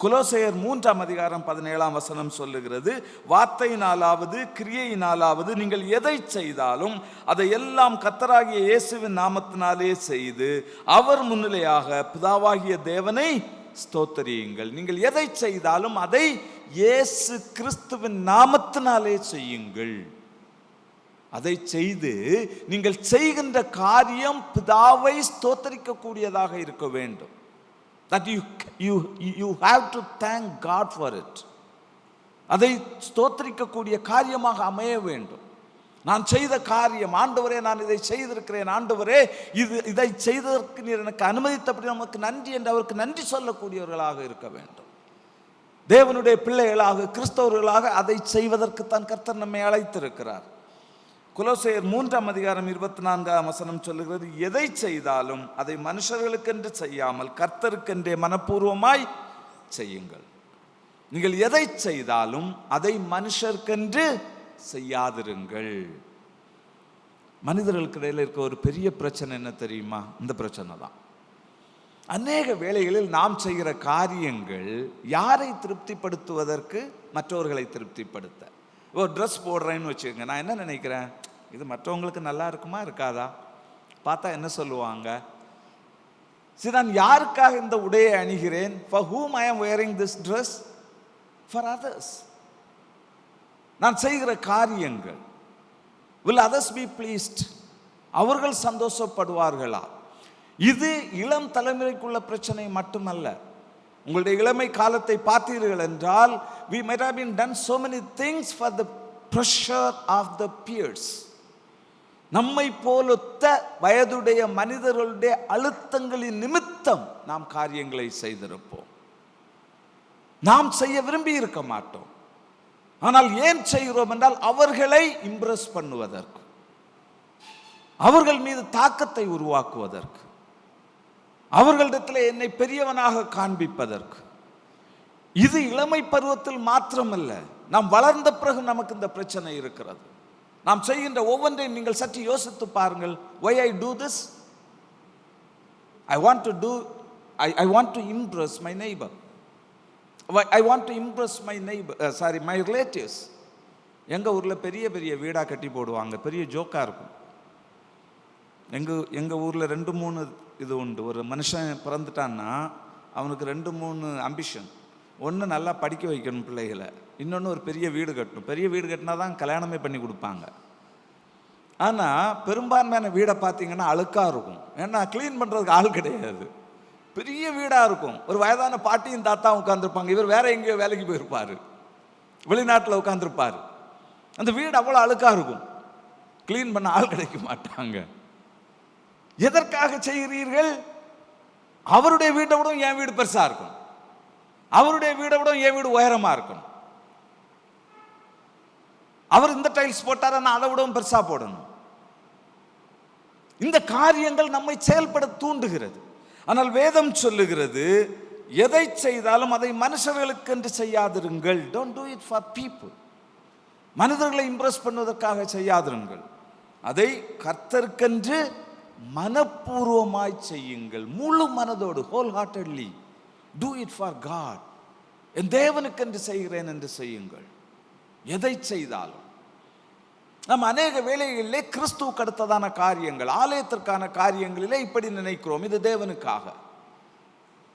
கொலோசையர் 3:17 சொல்லுகிறது, வார்த்தையினாலாவது கிரியையினாலாவது நீங்கள் எதை செய்தாலும் அதை எல்லாம் கர்த்தராகிய இயேசுவின் நாமத்தினாலே செய்து அவர் முன்னிலையாக பிதாவாகிய தேவனை ஸ்தோத்திரியுங்கள். நீங்கள் எதை செய்தாலும் அதை இயேசு கிறிஸ்துவின் நாமத்தினாலே செய்யுங்கள். அதை செய்து நீங்கள் செய்கின்ற காரியம் பிதாவை ஸ்தோத்திரிக்க கூடியதாக இருக்க வேண்டும். That you have to thank God for it. அதை ஸ்தோத்திரிக்க கூடிய காரியமாக அமைய வேண்டும். நான் செய்த காரியம், ஆண்டவரே நான் இதை செய்திருக்கிறேன், ஆண்டவரே இதை செய்ததற்கு நீர் எனக்கு அனுமதித்தபடி நமக்கு நன்றி என்று அவருக்கு நன்றி சொல்லக்கூடியவர்களாக இருக்க வேண்டும். தேவனுடைய பிள்ளைகளாக கிறிஸ்தவர்களாக அதை செய்வதற்கு தான் கர்த்தர் நம்மை அழைத்திருக்கிறார். கொலோசையர் 3:24 சொல்லுகிறது, எதை செய்தாலும் அதை மனுஷர்களுக்கென்று செய்யாமல் கர்த்தருக்கென்றே மனப்பூர்வமாய் செய்யுங்கள். நீங்கள் எதை செய்தாலும் அதை மனுஷருக்கென்று செய்யாதிருங்கள். மனிதர்களுக்கு இடையில் இருக்க ஒரு பெரிய பிரச்சனை என்ன தெரியுமா? இந்த பிரச்சனை தான். அநேக வேளைகளில் நாம் செய்கிற காரியங்கள் யாரை திருப்திப்படுத்துவதற்கு? மற்றவர்களை திருப்திப்படுத்த. ஒரு ட்ரெஸ் போடுறேன்னு வச்சுக்கோங்க, நான் என்ன நினைக்கிறேன், இது மற்றவங்களுக்கு நல்லா இருக்குமா இருக்காதா? பார்த்தா என்ன சொல்லுவாங்க? சரி, நான் யாருக்காக இந்த உடையை அணிகிறேன்? For whom I am wearing this dress? For others. நான் செய்கிற காரியங்கள் will others be pleased? அவர்கள் சந்தோஷப்படுவார்களா? இது இளம் தலைமுறைக்குள்ள பிரச்சனை மட்டுமல்ல. உங்களுடைய இளமை காலத்தை பார்த்தீர்கள் என்றால் we might have been done so many things for the pressure of the peers. நம்மை போலொத்த வயதுடைய மனிதர்களுடைய அழுத்தங்களின் நிமித்தம் நாம் காரியங்களை செய்திருப்போம். நாம் செய்ய விரும்பி இருக்க மாட்டோம். ஆனால் ஏன் செய்கிறோம் என்றால் அவர்களை இம்ப்ரெஸ் பண்ணுவதற்கு, அவர்கள் மீது தாக்கத்தை உருவாக்குவதற்கு, அவர்களிடத்தில் என்னை பெரியவனாக காண்பிப்பதற்கு. இது இளமை பருவத்தில் மாத்திரமல்ல, நாம் வளர்ந்த பிறகு நமக்கு இந்த பிரச்சனை இருக்கிறது. நாம் செய்கின்ற ஒவ்வொன்றையும் நீங்கள் சற்று யோசித்து பாருங்கள். Why I do this? I want to impress my neighbor. I want to impress my neighbor, my relatives. எங்க ஊர்ல பெரிய பெரிய வீடா கட்டி போடுவாங்க, பெரிய ஜோக்கா இருக்கும். எங்கள் ஊரில் 2-3 இது உண்டு. ஒரு மனுஷன் பிறந்துட்டான்னா அவனுக்கு 2-3 அம்பிஷன். ஒன்று நல்லா படிக்க வைக்கணும் பிள்ளைகளை, இன்னொன்று ஒரு பெரிய வீடு கட்டணும். பெரிய வீடு கட்டினா தான் கல்யாணமே பண்ணி கொடுப்பாங்க. ஆனால் பெரும்பான்மையான வீடை பார்த்தீங்கன்னா அழுக்காக இருக்கும். ஏன்னா க்ளீன் பண்ணுறதுக்கு ஆள் கிடையாது. பெரிய வீடாக இருக்கும். ஒரு வயதான பாட்டியும் தாத்தாவும் உட்காந்துருப்பாங்க. இவர் வேற எங்கேயோ வேலைக்கு போயிருப்பார், வெளிநாட்டில் உட்காந்துருப்பார். அந்த வீடு அவ்வளோ அழுக்காக இருக்கும். க்ளீன் பண்ண ஆள் கிடைக்க மாட்டாங்க. எதற்காக செய்கிறீர்கள்? அவருடைய வீட்டை விட என் வீடு பெருசாக இருக்கும், அவருடைய வீடை விட என் வீடு உயரமாக இருக்கும். அவர் இந்த டைல்ஸ் போட்டார, நான் அதை விடவும் பெருசா போடணும். இந்த காரியங்கள் நம்மை செயல்பட தூண்டுகிறது. ஆனால் வேதம் சொல்லுகிறது, எதை செய்தாலும் அதை மனுஷர்களுக்கு என்று செய்யாதிருங்கள். Don't do it for people. மனிதர்களை இம்ப்ரெஸ் பண்ணுவதற்காக செய்யாதிருங்கள். அதை கர்த்தருக்கென்று மனப்பூர்வமாய் செய்யுங்கள். முழு மனதோடு, whole heartedly do it for God. என் தேவனுக்கென்று செய்கிறேன் என்று செய்யுங்கள். எதை செய்தாலும் நம்ம அநேக வேளைகளிலே கிறிஸ்துவுக்கு அடுத்ததான காரியங்கள், ஆலயத்திற்கான காரியங்களிலே இப்படி நினைக்கிறோம், இது தேவனுக்காக.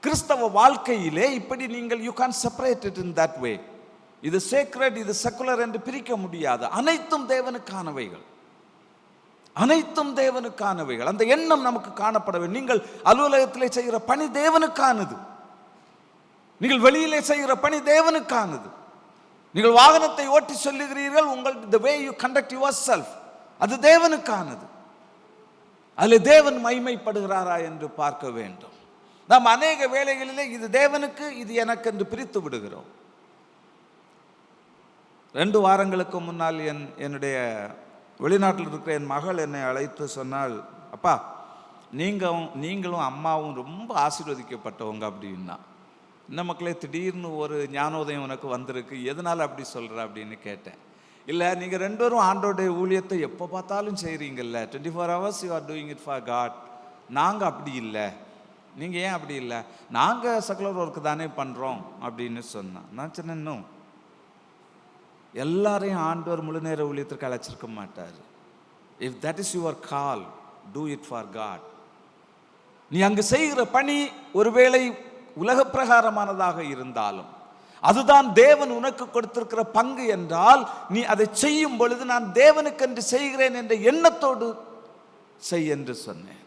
கிறிஸ்தவ வாழ்க்கையிலே இப்படி நீங்கள் you can separate it in that way. இது சேக்ரெட், இது செக்குலர் என்று பிரிக்க முடியாது. அனைத்தும் தேவனுக்கானவைகள், அனைத்தும் தேவனுக்கானவைகள். அந்த எண்ணம் நமக்கு காணப்பட வேண்டும். நீங்கள் அலுவலகத்திலே செய்கிற பணி தேவனுக்கானது, நீங்கள் வெளியிலே செய்கிற பணி தேவனுக்கானது. நீங்கள் வாகனத்தை ஓட்டி சொல்லுகிறீர்கள், உங்கள் the way you conduct yourself, அது தேவனுக்கானது. அதில் தேவன் மகிமைப்படுகிறாரா என்று பார்க்க வேண்டும். நாம் அநேக வேளைகளிலே இது தேவனுக்கு, இது எனக்கு என்று பிரித்து விடுகிறோம். 2 வாரங்களுக்கு முன்னால் என்னுடைய வெளிநாட்டில் இருக்கிற என் மகள் என்னை அழைத்து சொன்னால், அப்பா நீங்களும் அம்மாவும் ரொம்ப ஆசீர்வதிக்கப்பட்டவங்க அப்படின்னா. இந்த மக்களே, திடீர்னு ஒரு ஞானோதயம் உனக்கு வந்திருக்கு, எதனால் அப்படி சொல்கிற அப்படின்னு கேட்டேன். இல்லை, நீங்கள் 2 பேரும் ஆண்டோடைய ஊழியத்தை எப்போ பார்த்தாலும் செய்கிறீங்கல்ல, 24 hours you are doing it for God. நாங்கள் அப்படி இல்லை. நீங்கள் ஏன் அப்படி இல்லை? நாங்கள் செக்குலர் ஒர்க்கு தானே பண்ணுறோம் அப்படின்னு சொன்னான். நான் சொன்னேன், இன்னும் எல்லாரையும் ஆண்டவர் முழு நேர ஊழியத்திற்கு அழைச்சிருக்க மாட்டார். If that is your call, do it for God. நீ அங்கு செய்கிற பணி ஒருவேளை உலக பிரகாரமானதாக இருந்தாலும், அதுதான் தேவன் உனக்கு கொடுத்திருக்கிற பங்கு என்றால், நீ அதை செய்யும் பொழுது நான் தேவனுக்கு என்று செய்கிறேன் என்ற எண்ணத்தோடு செய் என்று சொன்னேன்.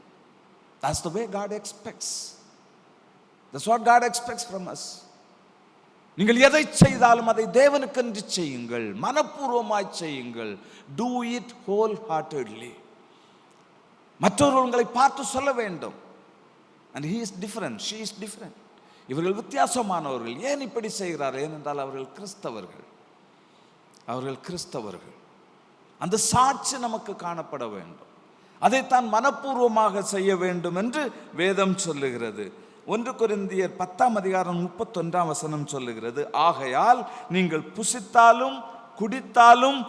That's the way God expects. That's what God expects from us. நீங்கள் எதை செய்தாலும் அதை தேவனுக்கென்று செய்யுங்கள், மனப்பூர்வமாய் செய்யுங்கள். Do it wholeheartedly. மற்றவர்கள் உங்களை பார்த்து சொல்ல வேண்டும், and he is different, she is different. இவர்கள் வித்தியாசமானவர்கள். ஏன் இப்படி செய்கிறார்கள்? ஏனென்றால் அவர்கள் கிறிஸ்தவர்கள். அந்த சாட்சி நமக்கு காணப்பட வேண்டும். அதைத்தான் மனப்பூர்வமாக செய்ய வேண்டும் என்று வேதம் சொல்லுகிறது. 1 கொரிந்தியர் 10:31 சொல்லுகிறது, ஆகையால் நீங்கள் புசித்தாலும் குடித்தாலும்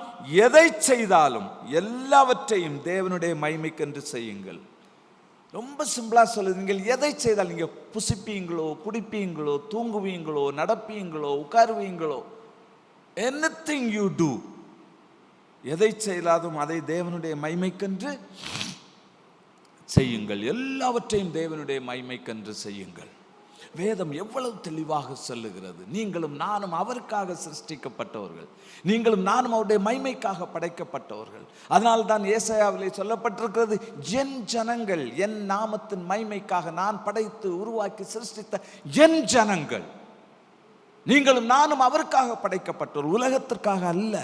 எதை செய்தாலும் எல்லாவற்றையும் தேவனுடைய மகிமைக்கென்று செய்யுங்கள். ரொம்ப சிம்பிளா சொல்லுது. நீங்கள் எதை செய்தால், நீங்க புசிப்பீங்களோ, குடிப்பீங்களோ, தூங்குவீங்களோ, நடப்பீங்களோ, உட்காருவீங்களோ, anything you do, எதை செய்தாலும் அதை தேவனுடைய மகிமைக்கென்று செய்யுங்கள். எல்லாவற்றையும் தேவனுடைய மகிமைக்கென்று செய்யுங்கள். வேதம் எவ்வளவு தெளிவாக சொல்லுகிறது. நீங்களும் நானும் அவருக்காக சிருஷ்டிக்கப்பட்டவர்கள், நீங்களும் நானும் அவருடைய மகிமைக்காக படைக்கப்பட்டவர்கள். அதனால்தான் ஏசாயாவிலே சொல்லப்பட்டிருக்கிறது, என் ஜனங்கள் என் நாமத்தின் மகிமைக்காக நான் படைத்து உருவாக்கி சிருஷ்டித்த என் ஜனங்கள். நீங்களும் நானும் அவருக்காக படைக்கப்பட்டவர், உலகத்திற்காக அல்ல.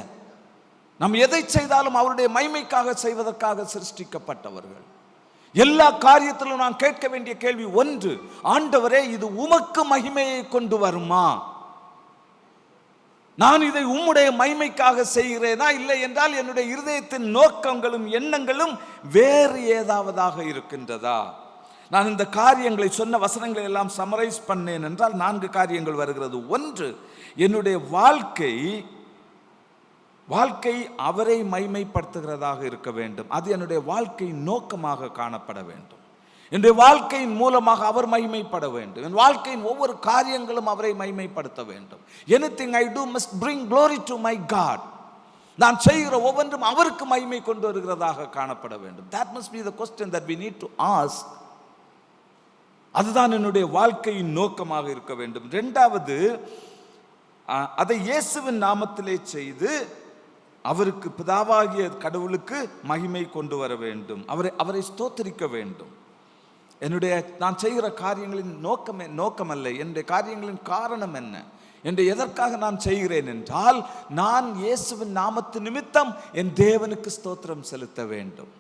நாம் எதை செய்தாலும் அவருடைய மகிமைக்காக செய்வதற்காக சிருஷ்டிக்கப்பட்டவர்கள். எல்லா காரியத்திலும் நான் கேட்க வேண்டிய கேள்வி ஒன்று, ஆண்டவரே இது உமக்கு மகிமையை கொண்டு வருமா? நான் இதை உம்முடைய மகிமைக்காக செய்கிறேனா? இல்லை என்றால் என்னுடைய இருதயத்தின் நோக்கங்களும் எண்ணங்களும் வேறு ஏதாவதாக இருக்கின்றதா? நான் இந்த காரியங்களை சொன்ன வசனங்களை எல்லாம் சமரைஸ் பண்ணேன் என்றால் 4 காரியங்கள் வருகிறது. 1, என்னுடைய வாழ்க்கை அவரை மகிமைப்படுத்துகிறதாக இருக்க வேண்டும். அது என்னுடைய வாழ்க்கையின் நோக்கமாக காணப்பட வேண்டும். என்னுடைய வாழ்க்கையின் மூலமாக அவர் மகிமைப்பட வேண்டும். என் வாழ்க்கையின் ஒவ்வொரு காரியங்களும் அவரை மகிமைப்படுத்த வேண்டும். Anything I do must bring glory to my God. நான் செய்கிற ஒவ்வொன்றும் அவருக்கு மகிமை கொண்டு வருகிறதாக காணப்பட வேண்டும். That must be the question that we need to ask. அதுதான் என்னுடைய வாழ்க்கையின் நோக்கமாக இருக்க வேண்டும். இரண்டாவது, அதை இயேசுவின் நாமத்திலே செய்து அவருக்கு பிதாவாகிய கடவுளுக்கு மகிமை கொண்டு வர வேண்டும். அவரை ஸ்தோத்திரிக்க வேண்டும். நான் செய்கிற காரியங்களின் நோக்கம் அல்ல, என்னுடைய காரியங்களின் காரணம் என்ன, என்று எதற்காக நான் செய்கிறேன் என்றால், நான் இயேசுவின் நாமத்து நிமித்தம் என் தேவனுக்கு ஸ்தோத்திரம் செலுத்த வேண்டும்.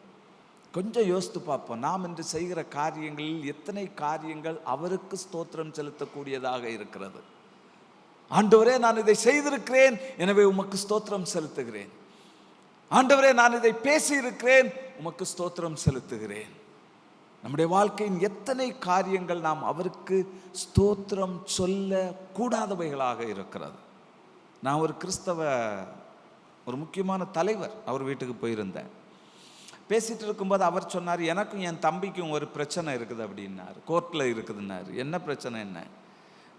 கொஞ்சம் யோசித்து பார்ப்போம். நாம் இன்று செய்கிற காரியங்களில் எத்தனை காரியங்கள் அவருக்கு ஸ்தோத்திரம் செலுத்தக்கூடியதாக இருக்கிறது. ஆண்டவரே, நான் இதை செய்திருக்கிறேன், எனவே உமக்கு ஸ்தோத்திரம் செலுத்துகிறேன். ஆண்டவரே, நான் இதை பேசியிருக்கிறேன், உமக்கு ஸ்தோத்திரம் செலுத்துகிறேன். நம்முடைய வாழ்க்கையின் எத்தனை காரியங்கள் நாம் அவருக்கு ஸ்தோத்திரம் சொல்ல கூடாதவைகளாக இருக்கிறது. நான் ஒரு கிறிஸ்தவ ஒரு முக்கியமான தலைவர் அவர் வீட்டுக்கு போயிருந்தேன். பேசிட்டு இருக்கும்போது அவர் சொன்னார், எனக்கும் என் தம்பிக்கும் ஒரு பிரச்சனை இருக்குது அப்படின்னாரு. கோர்ட்டில் இருக்குதுன்னாரு. என்ன பிரச்சனை? என்ன?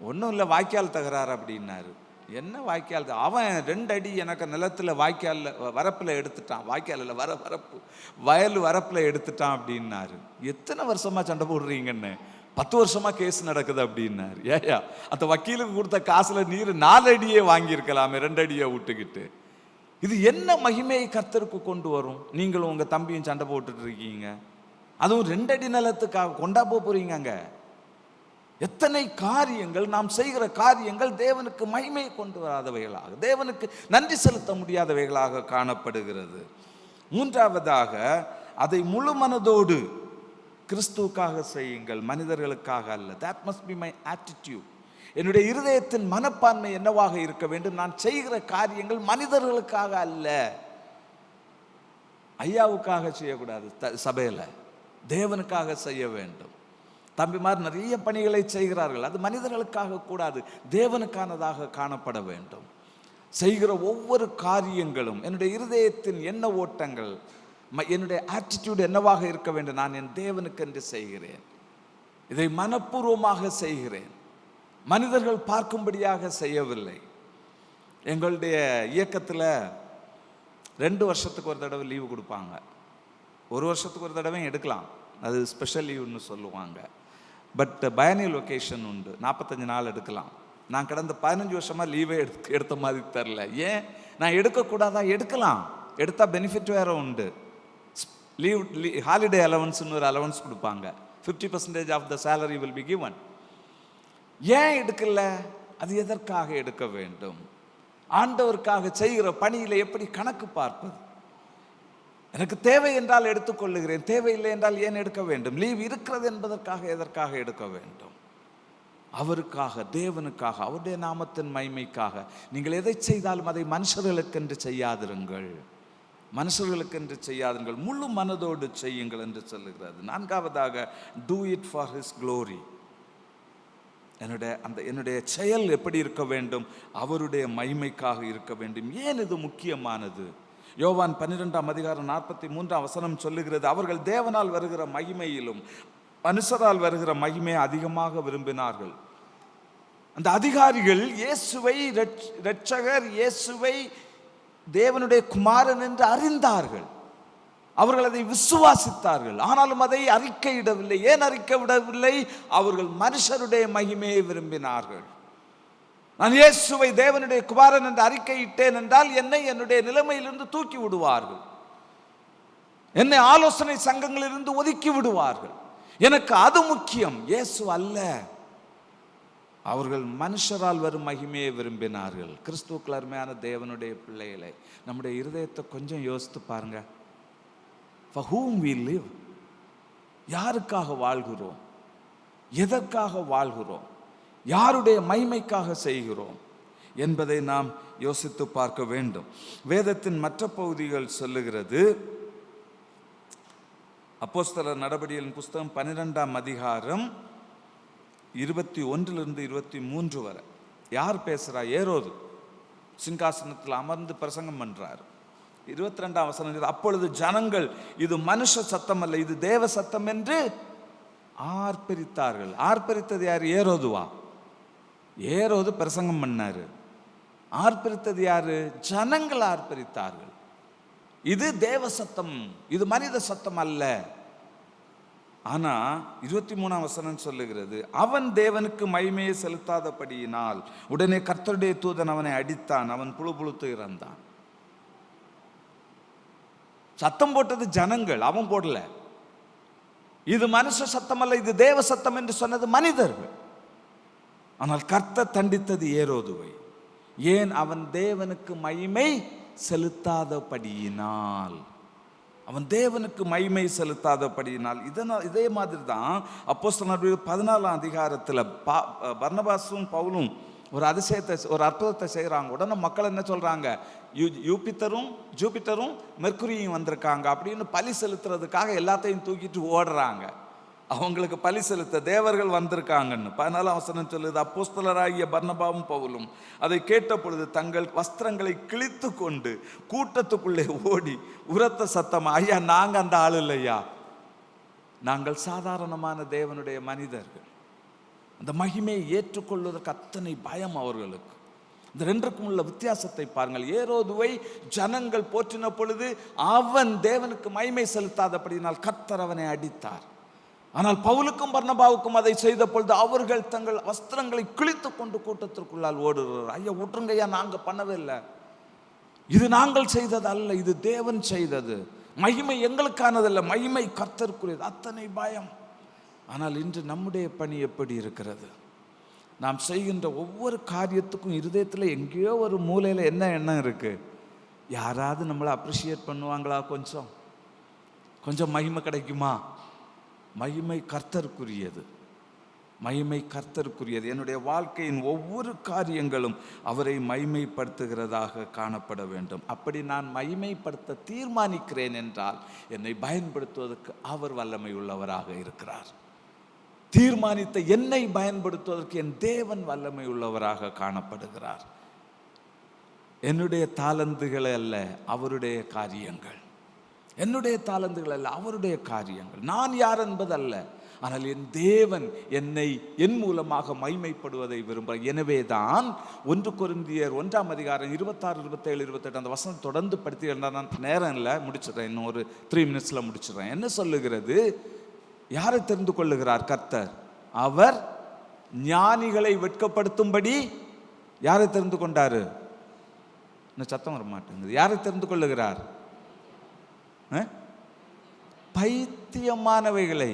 ஒன்றும் இல்லை, வாய்க்கால் தகராறு அப்படின்னாரு. என்ன வாய்க்கால்? அவன் 2 அடி எனக்கு நிலத்தில் வாய்க்காலில் வரப்பில் எடுத்துட்டான். வாய்க்கால் இல்லை, வரப்பு, வயல் வரப்பில் எடுத்துட்டான் அப்படின்னாரு. எத்தனை வருஷமாக சண்டை போடுறீங்கன்னு? 10 வருஷமாக கேஸ் நடக்குது அப்படின்னாரு. ஏயா, அந்த வக்கீலுக்கு கொடுத்த காசில் நீர் 4 அடியே வாங்கியிருக்கலாமே, 2 அடியை விட்டுக்கிட்டு. இது என்ன மகிமையை கர்த்தருக்கு கொண்டு வரும்? நீங்களும் உங்கள் தம்பியும் சண்டை போட்டுட்டு இருக்கீங்க, அதுவும் 2 அடி நிலத்துக்காக கொண்டா போறீங்க. அங்கே எத்தனை காரியங்கள், நாம் செய்கிற காரியங்கள் தேவனுக்கு மகிமையை கொண்டு வராதவைகளாக, தேவனுக்கு நன்றி செலுத்த முடியாதவைகளாக காணப்படுகிறது. மூன்றாவதாக, அதை முழு மனதோடு கிறிஸ்துவுக்காக செய்யுங்கள், மனிதர்களுக்காக அல்ல. That must be my attitude. என்னுடைய இருதயத்தின் மனப்பான்மை என்னவாக இருக்க வேண்டும்? நான் செய்கிற காரியங்கள் மனிதர்களுக்காக அல்ல. ஐயாவுக்காக செய்யக்கூடாது, சபையில் தேவனுக்காக செய்ய வேண்டும். தம்பிமார் நிறைய பணிகளை செய்கிறார்கள், அது மனிதர்களுக்காக கூடாது, தேவனுக்கானதாக காணப்பட வேண்டும். செய்கிற ஒவ்வொரு காரியங்களும் என்னுடைய இருதயத்தின் எண்ண ஓட்டங்கள், என்னுடைய ஆட்டிடியூட் என்னவாக இருக்க வேண்டும்? நான் என் தேவனுக்கு என்று செய்கிறேன், இதை மனப்பூர்வமாக செய்கிறேன், மனிதர்கள் பார்க்கும்படியாக செய்யவில்லை. எங்களுடைய இயக்கத்தில் 2 வருஷத்துக்கு ஒரு தடவை லீவு கொடுப்பாங்க. 1 வருஷத்துக்கு ஒரு தடவை எடுக்கலாம், அது ஸ்பெஷல் லீவுன்னு சொல்லுவாங்க. பட் பயனியல் லொக்கேஷன் உண்டு, 45 நாள் எடுக்கலாம். நான் கடந்த 15 வருஷமாக லீவே எடுத்த மாதிரி தெரில. ஏன் நான் எடுக்கக்கூடாதா? எடுக்கலாம், எடுத்தால் பெனிஃபிட் வேறு உண்டு. ஹாலிடே அலவன்ஸ்னு ஒரு அலவன்ஸ் கொடுப்பாங்க. 50% of the salary will be given. ஏன் எடுக்கல? அது எதற்காக எடுக்க வேண்டும்? ஆண்டவருக்காக செய்கிற பணியில் எப்படி கணக்கு பார்ப்பது? எனக்கு தேவை என்றால் எடுத்துக்கொள்ளுகிறேன், தேவையில்லை என்றால் ஏன் எடுக்க வேண்டும்? லீவ் இருக்கிறது என்பதற்காக எதற்காக எடுக்க வேண்டும்? அவருக்காக, தேவனுக்காக, அவருடைய நாமத்தின் மகிமைக்காக. நீங்கள் எதை செய்தாலும் அதை மனுஷர்களுக்கென்று செய்யாதிருங்கள், மனுஷர்களுக்கென்று செய்யாதிருங்கள், முழு மனதோடு செய்யுங்கள் என்று சொல்லுகிறது. 4வதாக, do it for his glory. என்னுடைய செயல் எப்படி இருக்க வேண்டும்? அவருடைய மகிமைக்காக இருக்க வேண்டும். ஏன் இது முக்கியமானது? யோவான் 12ஆம் அதிகாரம் 43ஆம் வசனம் சொல்லுகிறது, அவர்கள் தேவனால் வருகிற மகிமையிலும் மனுஷரால் வருகிற மகிமையை அதிகமாக விரும்பினார்கள். அந்த அதிகாரிகள் இயேசுவை இரட்சகர், இயேசுவை தேவனுடைய குமாரன் என்று அறிந்தார்கள். அவர்கள் அதை விசுவாசித்தார்கள். ஆனாலும் அதை அறிக்கையிடவில்லை. ஏன் அறிக்கையிடவில்லை? அவர்கள் மனுஷருடைய மகிமையை விரும்பினார்கள். நான் இயேசுவை தேவனுடைய குமாரன் என்று அறிக்கையிட்டேன் என்றால் என்னை என்னுடைய நிலைமையிலிருந்து தூக்கி விடுவார்கள், என்னை ஆலோசனை சங்கங்களிலிருந்து ஒதுக்கி விடுவார்கள். எனக்கு அது முக்கியம், இயேசு அல்ல. அவர்கள் மனுஷரால் வரும் மகிமையை விரும்பினார்கள். கிறிஸ்துவுக்குள் அருமையான தேவனுடைய பிள்ளைகளை, நம்முடைய இருதயத்தை கொஞ்சம் யோசித்து பாருங்க. For whom we live, யாருக்காக வாழ்கிறோம்? எதற்காக வாழ்கிறோம்? யாருடைய மகிமைக்காக செய்கிறோம் என்பதை நாம் யோசித்து பார்க்க வேண்டும். வேதத்தின் மற்ற பகுதிகள் சொல்லுகிறது, அப்போஸ்தலர் நடபடிகளின் புஸ்தகம் 12ஆம் அதிகாரம் 21 to 23 வரை யார் பேசுறா? ஏரோது சிங்காசனத்தில் அமர்ந்து பிரசங்கம் பண்றார். 22ஆம் வசனம், அப்பொழுது ஜனங்கள் இது மனுஷ சத்தம் அல்ல, இது தேவ சத்தம் என்று ஆர்ப்பரித்தார்கள். ஆர்ப்பரித்தது யார்? ஏரோதுவா? ஏரோது பிரசங்கம் பண்ணாரு. ஆர்ப்பரித்தது யாரு? ஜனங்கள் ஆர்ப்பரித்தார்கள். இது தேவ சத்தம், இது மனித சத்தம் அல்ல. ஆனா 23ஆம் வசனம் சொல்லுகிறது, அவன் தேவனுக்கு மகிமையை செலுத்தாதபடியினால் உடனே கர்த்தருடைய தூதன் அவனை அடித்தான், அவன் புழு புழுத்து இறந்தான். சத்தம் போட்டது ஜனங்கள், அவன் போடல. இது மனுஷ சத்தம் அல்ல, இது தேவ சத்தம் என்று சொன்னது மனிதர்கள். ஆனால் கர்த்தர் தண்டித்தது ஏரோதுவை. ஏன்? அவன் தேவனுக்கு மகிமை செலுத்தாதபடியினால். அவன் தேவனுக்கு மகிமை செலுத்தாதபடியினால். இதே மாதிரி தான் அப்போஸ்தலர் 14ஆம் அதிகாரத்தில் பர்னபாசும் பவுலும் ஒரு அதிசயத்தை, ஒரு அற்புதத்தை செய்கிறாங்க. உடனே மக்கள் என்ன சொல்றாங்க? ஜூபிட்டரும் மெர்க்குரியும் வந்திருக்காங்க அப்படின்னு பலி செலுத்துறதுக்காக எல்லாத்தையும் தூக்கிட்டு ஓடுறாங்க. அவங்களுக்கு பலி செலுத்த தேவர்கள் வந்திருக்காங்கன்னு 14ஆம் வசனம் சொல்லுது, அப்போஸ்தலராகிய பர்னபாவும் பவுலும் அதை கேட்ட பொழுது தங்கள் வஸ்திரங்களை கிழித்து கொண்டு கூட்டத்துக்குள்ளே ஓடி உரத்த சத்தம், ஐயா நாங்க அந்த ஆள் இல்லையா, நாங்கள் சாதாரணமான தேவனுடைய மனிதர்கள். அந்த மகிமையை ஏற்றுக்கொள்வதற்கு அத்தனை பயம் அவர்களுக்கு. இந்த ரெண்டுக்கும் உள்ள வித்தியாசத்தை பாருங்கள். ஏரோதுவை ஜனங்கள் போற்றின பொழுது அவன் தேவனுக்கு மகிமை செலுத்தாதபடியினால் கர்த்தர் அவனை அடித்தார். ஆனால் பவுலுக்கும் பர்னபாவுக்கும் அதை செய்த பொழுது அவர்கள் தங்கள் வஸ்திரங்களை கிழித்து கொண்டு கூட்டத்திற்குள்ளால் ஓடுகிறார். ஐயா விட்டுருங்க ஐயா, நாங்க பண்ணவே இல்லை, இது நாங்கள் செய்தது அல்ல, இது தேவன் செய்தது, மகிமை எங்களுக்கானதல்ல, மகிமை கர்த்தருக்குரியது. அத்தனை பயம். ஆனால் இன்று நம்முடைய பணி எப்படி இருக்கிறது? நாம் செய்கின்ற ஒவ்வொரு காரியத்துக்கும் இருதயத்தில் எங்கேயோ ஒரு மூலையில் என்ன எண்ணம் இருக்கு? யாராவது நம்மளை அப்ரிஷியேட் பண்ணுவாங்களா, கொஞ்சம் மகிமை கிடைக்குமா? மகிமை கர்த்தருக்குரியது, மகிமை கர்த்தருக்குரியது. என்னுடைய வாழ்க்கையின் ஒவ்வொரு காரியங்களும் அவரை மகிமைப்படுத்துகிறதாக காணப்பட வேண்டும். அப்படி நான் மகிமைப்படுத்த தீர்மானிக்கிறேன் என்றால் என்னை பயன்படுத்துவதற்கு அவர் வல்லமை உள்ளவராக இருக்கிறார். தீர்மானித்த என்னை பயன்படுத்துவதற்கு என் தேவன் வல்லமை உள்ளவராக காணப்படுகிறார். என்னுடைய தாளந்துகள் அல்ல, அவருடைய காரியங்கள். என்னுடைய தாளந்துகள் அல்ல, அவருடைய காரியங்கள். நான் யார் என்பதல்ல, ஆனால் என் தேவன் என்னை என் மூலமாக மகிமைப்படுவதை விரும்புகிறேன். எனவே தான் 1 கொரிந்தியர் 1ஆம் அதிகாரம் 26, 27, 28 அந்த வசனம் தொடர்ந்து படுத்தி, நான் நேரம் இல்லை, முடிச்சிடறேன், இன்னும் ஒரு 3 minutesல முடிச்சிடறேன். என்ன சொல்லுகிறது? யாரை தெரிந்து கொள்ளுகிறார் கர்த்தர்? அவர் ஞானிகளை வெட்கப்படுத்தும்படி யாரை தெரிந்து கொண்டாரு? இன்னும் சத்தம் வர மாட்டேங்குது. யாரை தெரிந்து கொள்ளுகிறார்? பைத்தியமானவைகளை.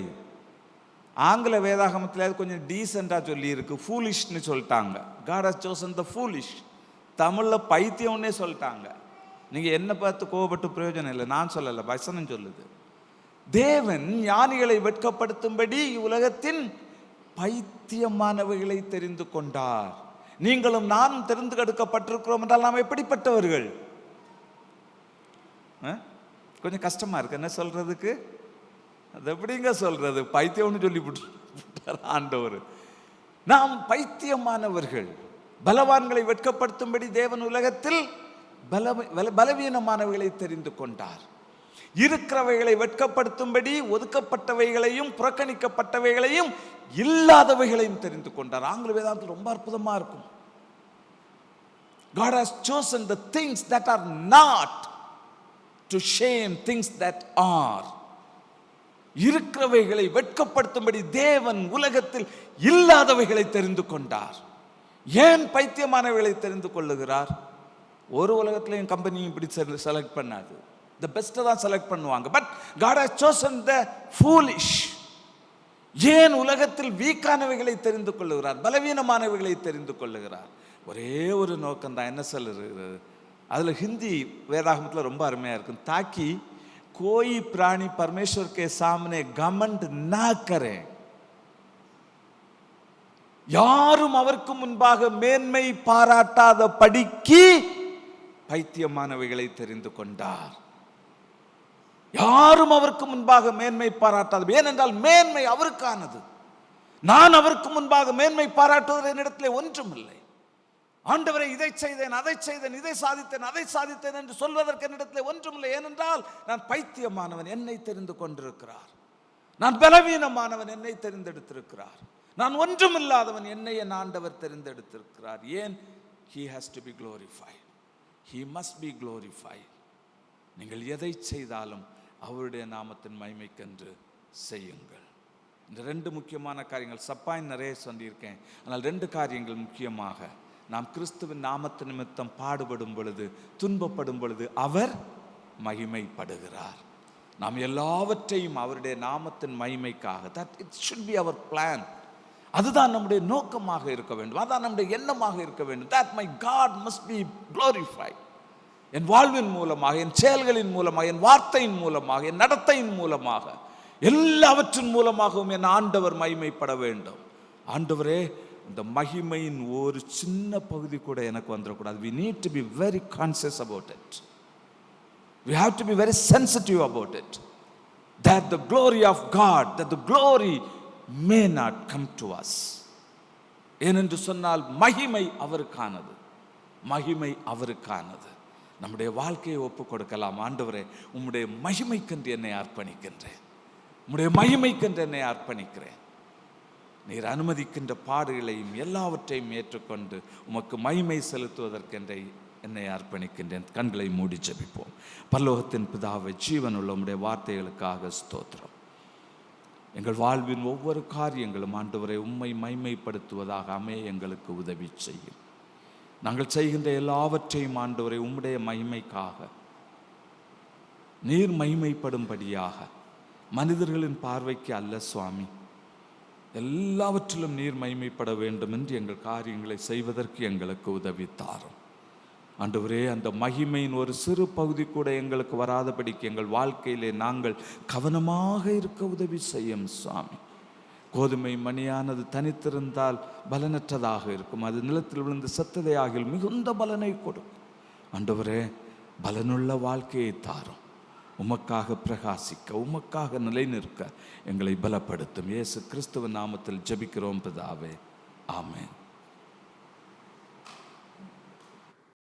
ஆங்கில வேதாகமத்தில் கொஞ்சம் டீசெண்டா சொல்லி இருக்கு, ஃபூலிஷ்னு சொல்லிட்டாங்க. God has chosen the foolish. தமிழ்ல பைத்தியம்னே சொல்லிட்டாங்க. நீங்க என்ன பார்த்து கோபப்பட்டு பிரயோஜனம் இல்லை, நான் சொல்லலை, வசனம் சொல்லுது. தேவன் ஞானிகளை வெட்கப்படுத்தும்படி உலகத்தின் பைத்தியமானவைகளை தெரிந்து கொண்டார். நீங்களும் நானும் தெரிந்து எடுக்கப்பட்டிருக்கிறோம் என்றால் நாம் எப்படிப்பட்டவர்கள்? கொஞ்சம் கஷ்டமா இருக்கு என்ன சொல்றதுக்கு. அது எப்படிங்க சொல்றது? பைத்தியம்னு சொல்லி விட்டார் ஆண்டவர். நாம் பைத்தியமானவர்கள். பலவான்களை வெட்கப்படுத்தும்படி தேவன் உலகத்தில் பலவீனமானவைகளை தெரிந்து கொண்டார். இருக்கிறவைகளை வெட்கப்படுத்தும்படி ஒதுக்கப்பட்டவைகளையும் புறக்கணிக்கப்பட்டவைகளையும் இல்லாதவைகளையும் தெரிந்து கொண்டார். ஆங்கில வேதாந்தத்தில் ரொம்ப அற்புதமா இருக்கும். God has chosen the things that are not to shame things that are. இருக்கிறவைகளை வெட்கப்படுத்தும்படி தேவன் உலகத்தில் இல்லாதவைகளை தெரிந்து கொண்டார். ஏன் பைத்தியமானவைகளை தெரிந்து கொள்ளுகிறார்? ஒரு உலகத்திலையும் கம்பெனியும் இப்படி செலக்ட் பண்ணாது, the best தான் செலக்ட் பண்ணுவாங்க. But God has chosen the foolish. ஏன் உலகத்தில் வீக்கானவைகளை தெரிந்து கொள்ளுகிறார், பலவீனமானவைகளை தெரிந்து கொள்ளுகிறார்? ஒரே ஒரு நோக்கம் தான். என்ன சொல்லுகிறது? அதுல ஹிந்தி வேதாகமத்தில் ரொம்ப அருமையா இருக்கும். ताकि कोई प्राणी परमेश्वर के सामने घमंड ना करे. யாரும் அவருக்கு முன்பாக மேன்மை பாராட்டாத படிக்கு பைத்தியமானவைகளை தெரிந்து கொண்டார். யாரும் அவருக்கு முன்பாக மேன்மை பாராட்டாது. ஏனென்றால் மேன்மை அவருக்கானது. நான் அவருக்கு முன்பாக மேன்மை பாராட்டுவது என்னிடத்திலே ஒன்றும் இல்லை. ஆண்டவரை இதை செய்தேன், அதை செய்தேன், இதை சாதித்தேன், அதை சாதித்தேன் என்று சொல்வதற்கு என்னிடத்திலே ஒன்றும் இல்லை. ஏனென்றால் நான் பைத்தியமானவன், என்னை தெரிந்து கொண்டிருக்கிறார். நான் பலவீனமானவன், என்னை தெரிந்தெடுத்திருக்கிறார். நான் ஒன்றும் இல்லாதவன், என்னை என் ஆண்டவர் தெரிந்தெடுத்திருக்கிறார். ஏன்? he has to be glorified. He must be glorified. நீங்கள் எதை செய்தாலும் அவருடைய நாமத்தின் மகிமைக்கென்று செய்யுங்கள். இந்த 2 முக்கியமான காரியங்கள், சப்பாய் நிறைய சொல்லியிருக்கேன், ஆனால் 2 காரியங்கள் முக்கியமாக. நாம் கிறிஸ்துவின் நாமத்தின் நிமித்தம் பாடுபடும் பொழுது, துன்பப்படும் பொழுது அவர் மகிமைப்படுகிறார். நாம் எல்லாவற்றையும் அவருடைய நாமத்தின் மகிமைக்காக, that it should be our plan. அதுதான் நம்முடைய நோக்கமாக இருக்க வேண்டும், அதுதான் நம்முடைய எண்ணமாக இருக்க வேண்டும். that my God must be glorified. என் வாழ்வின் மூலமாக, என் செயல்களின் மூலமாக, என் வார்த்தையின் மூலமாக, என் நடத்தையின் மூலமாக, எல்லாவற்றின் மூலமாகவும் என் ஆண்டவர் மகிமைப்பட வேண்டும். ஆண்டவரே, இந்த மகிமையின் ஒரு சின்ன பகுதி கூட எனக்கு வந்துடக்கூடாது. we need to be very conscious about it. We have to be very sensitive about it, that the glory of God, that the glory may not come to us. ஏனென்று சொன்னால் மகிமை அவருக்கானது, மகிமை அவருக்கானது. நம்முடைய வாழ்க்கையை ஒப்பு கொடுக்கலாம். ஆண்டவரே, உம்முடைய மகிமைக்கென்று என்னை அர்ப்பணிக்கின்றேன், உம்முடைய மகிமைக்கென்று என்னை அர்ப்பணிக்கிறேன். நீர் அனுமதிக்கின்ற பாடுகளையும் எல்லாவற்றையும் ஏற்றுக்கொண்டு உமக்கு மகிமை செலுத்துவதற்கென்றே என்னை அர்ப்பணிக்கின்றேன். கண்களை மூடி ஜெபிப்போம். பரலோகத்தின் பிதாவே, ஜீவனுள்ள உம்முடைய வார்த்தைகளுக்காக ஸ்தோத்திரம். எங்கள் வாழ்வின் ஒவ்வொரு காரியங்களும் ஆண்டவரை உம்மை மகிமைப்படுத்துவதாக அமைய எங்களுக்கு உதவி செய்யும். நாங்கள் செய்கின்ற எல்லாவற்றையும் ஆண்டவரை உம்முடைய மகிமைக்காக, நீர் மகிமைப்படும்படியாக, மனிதர்களின் பார்வைக்கு அல்ல சுவாமி, எல்லாவற்றிலும் நீர் மகிமைப்பட வேண்டும் என்று எங்கள் காரியங்களை செய்வதற்கு எங்களுக்கு உதவி தாரும். ஆண்டவரே, அந்த மகிமையின் ஒரு சிறு பகுதி கூட எங்களுக்கு வராதபடிக்கு எங்கள் வாழ்க்கையிலே நாங்கள் கவனமாக இருக்க உதவி செய்யும் சுவாமி. கோதுமை மணியானது தனித்திருந்தால் பலனற்றதாக இருக்கும், அது நிலத்தில் விழுந்து செத்ததை ஆகில் மிகுந்த பலனை கொடுக்கும். ஆண்டவரே, பலனுள்ள வாழ்க்கையை தாரும். உமக்காக பிரகாசிக்க, உமக்காக நிலை நிற்க எங்களை பலப்படுத்தும். இயேசு கிறிஸ்துவின் நாமத்தில் ஜெபிக்கிறோம் பிதாவே, ஆமென்.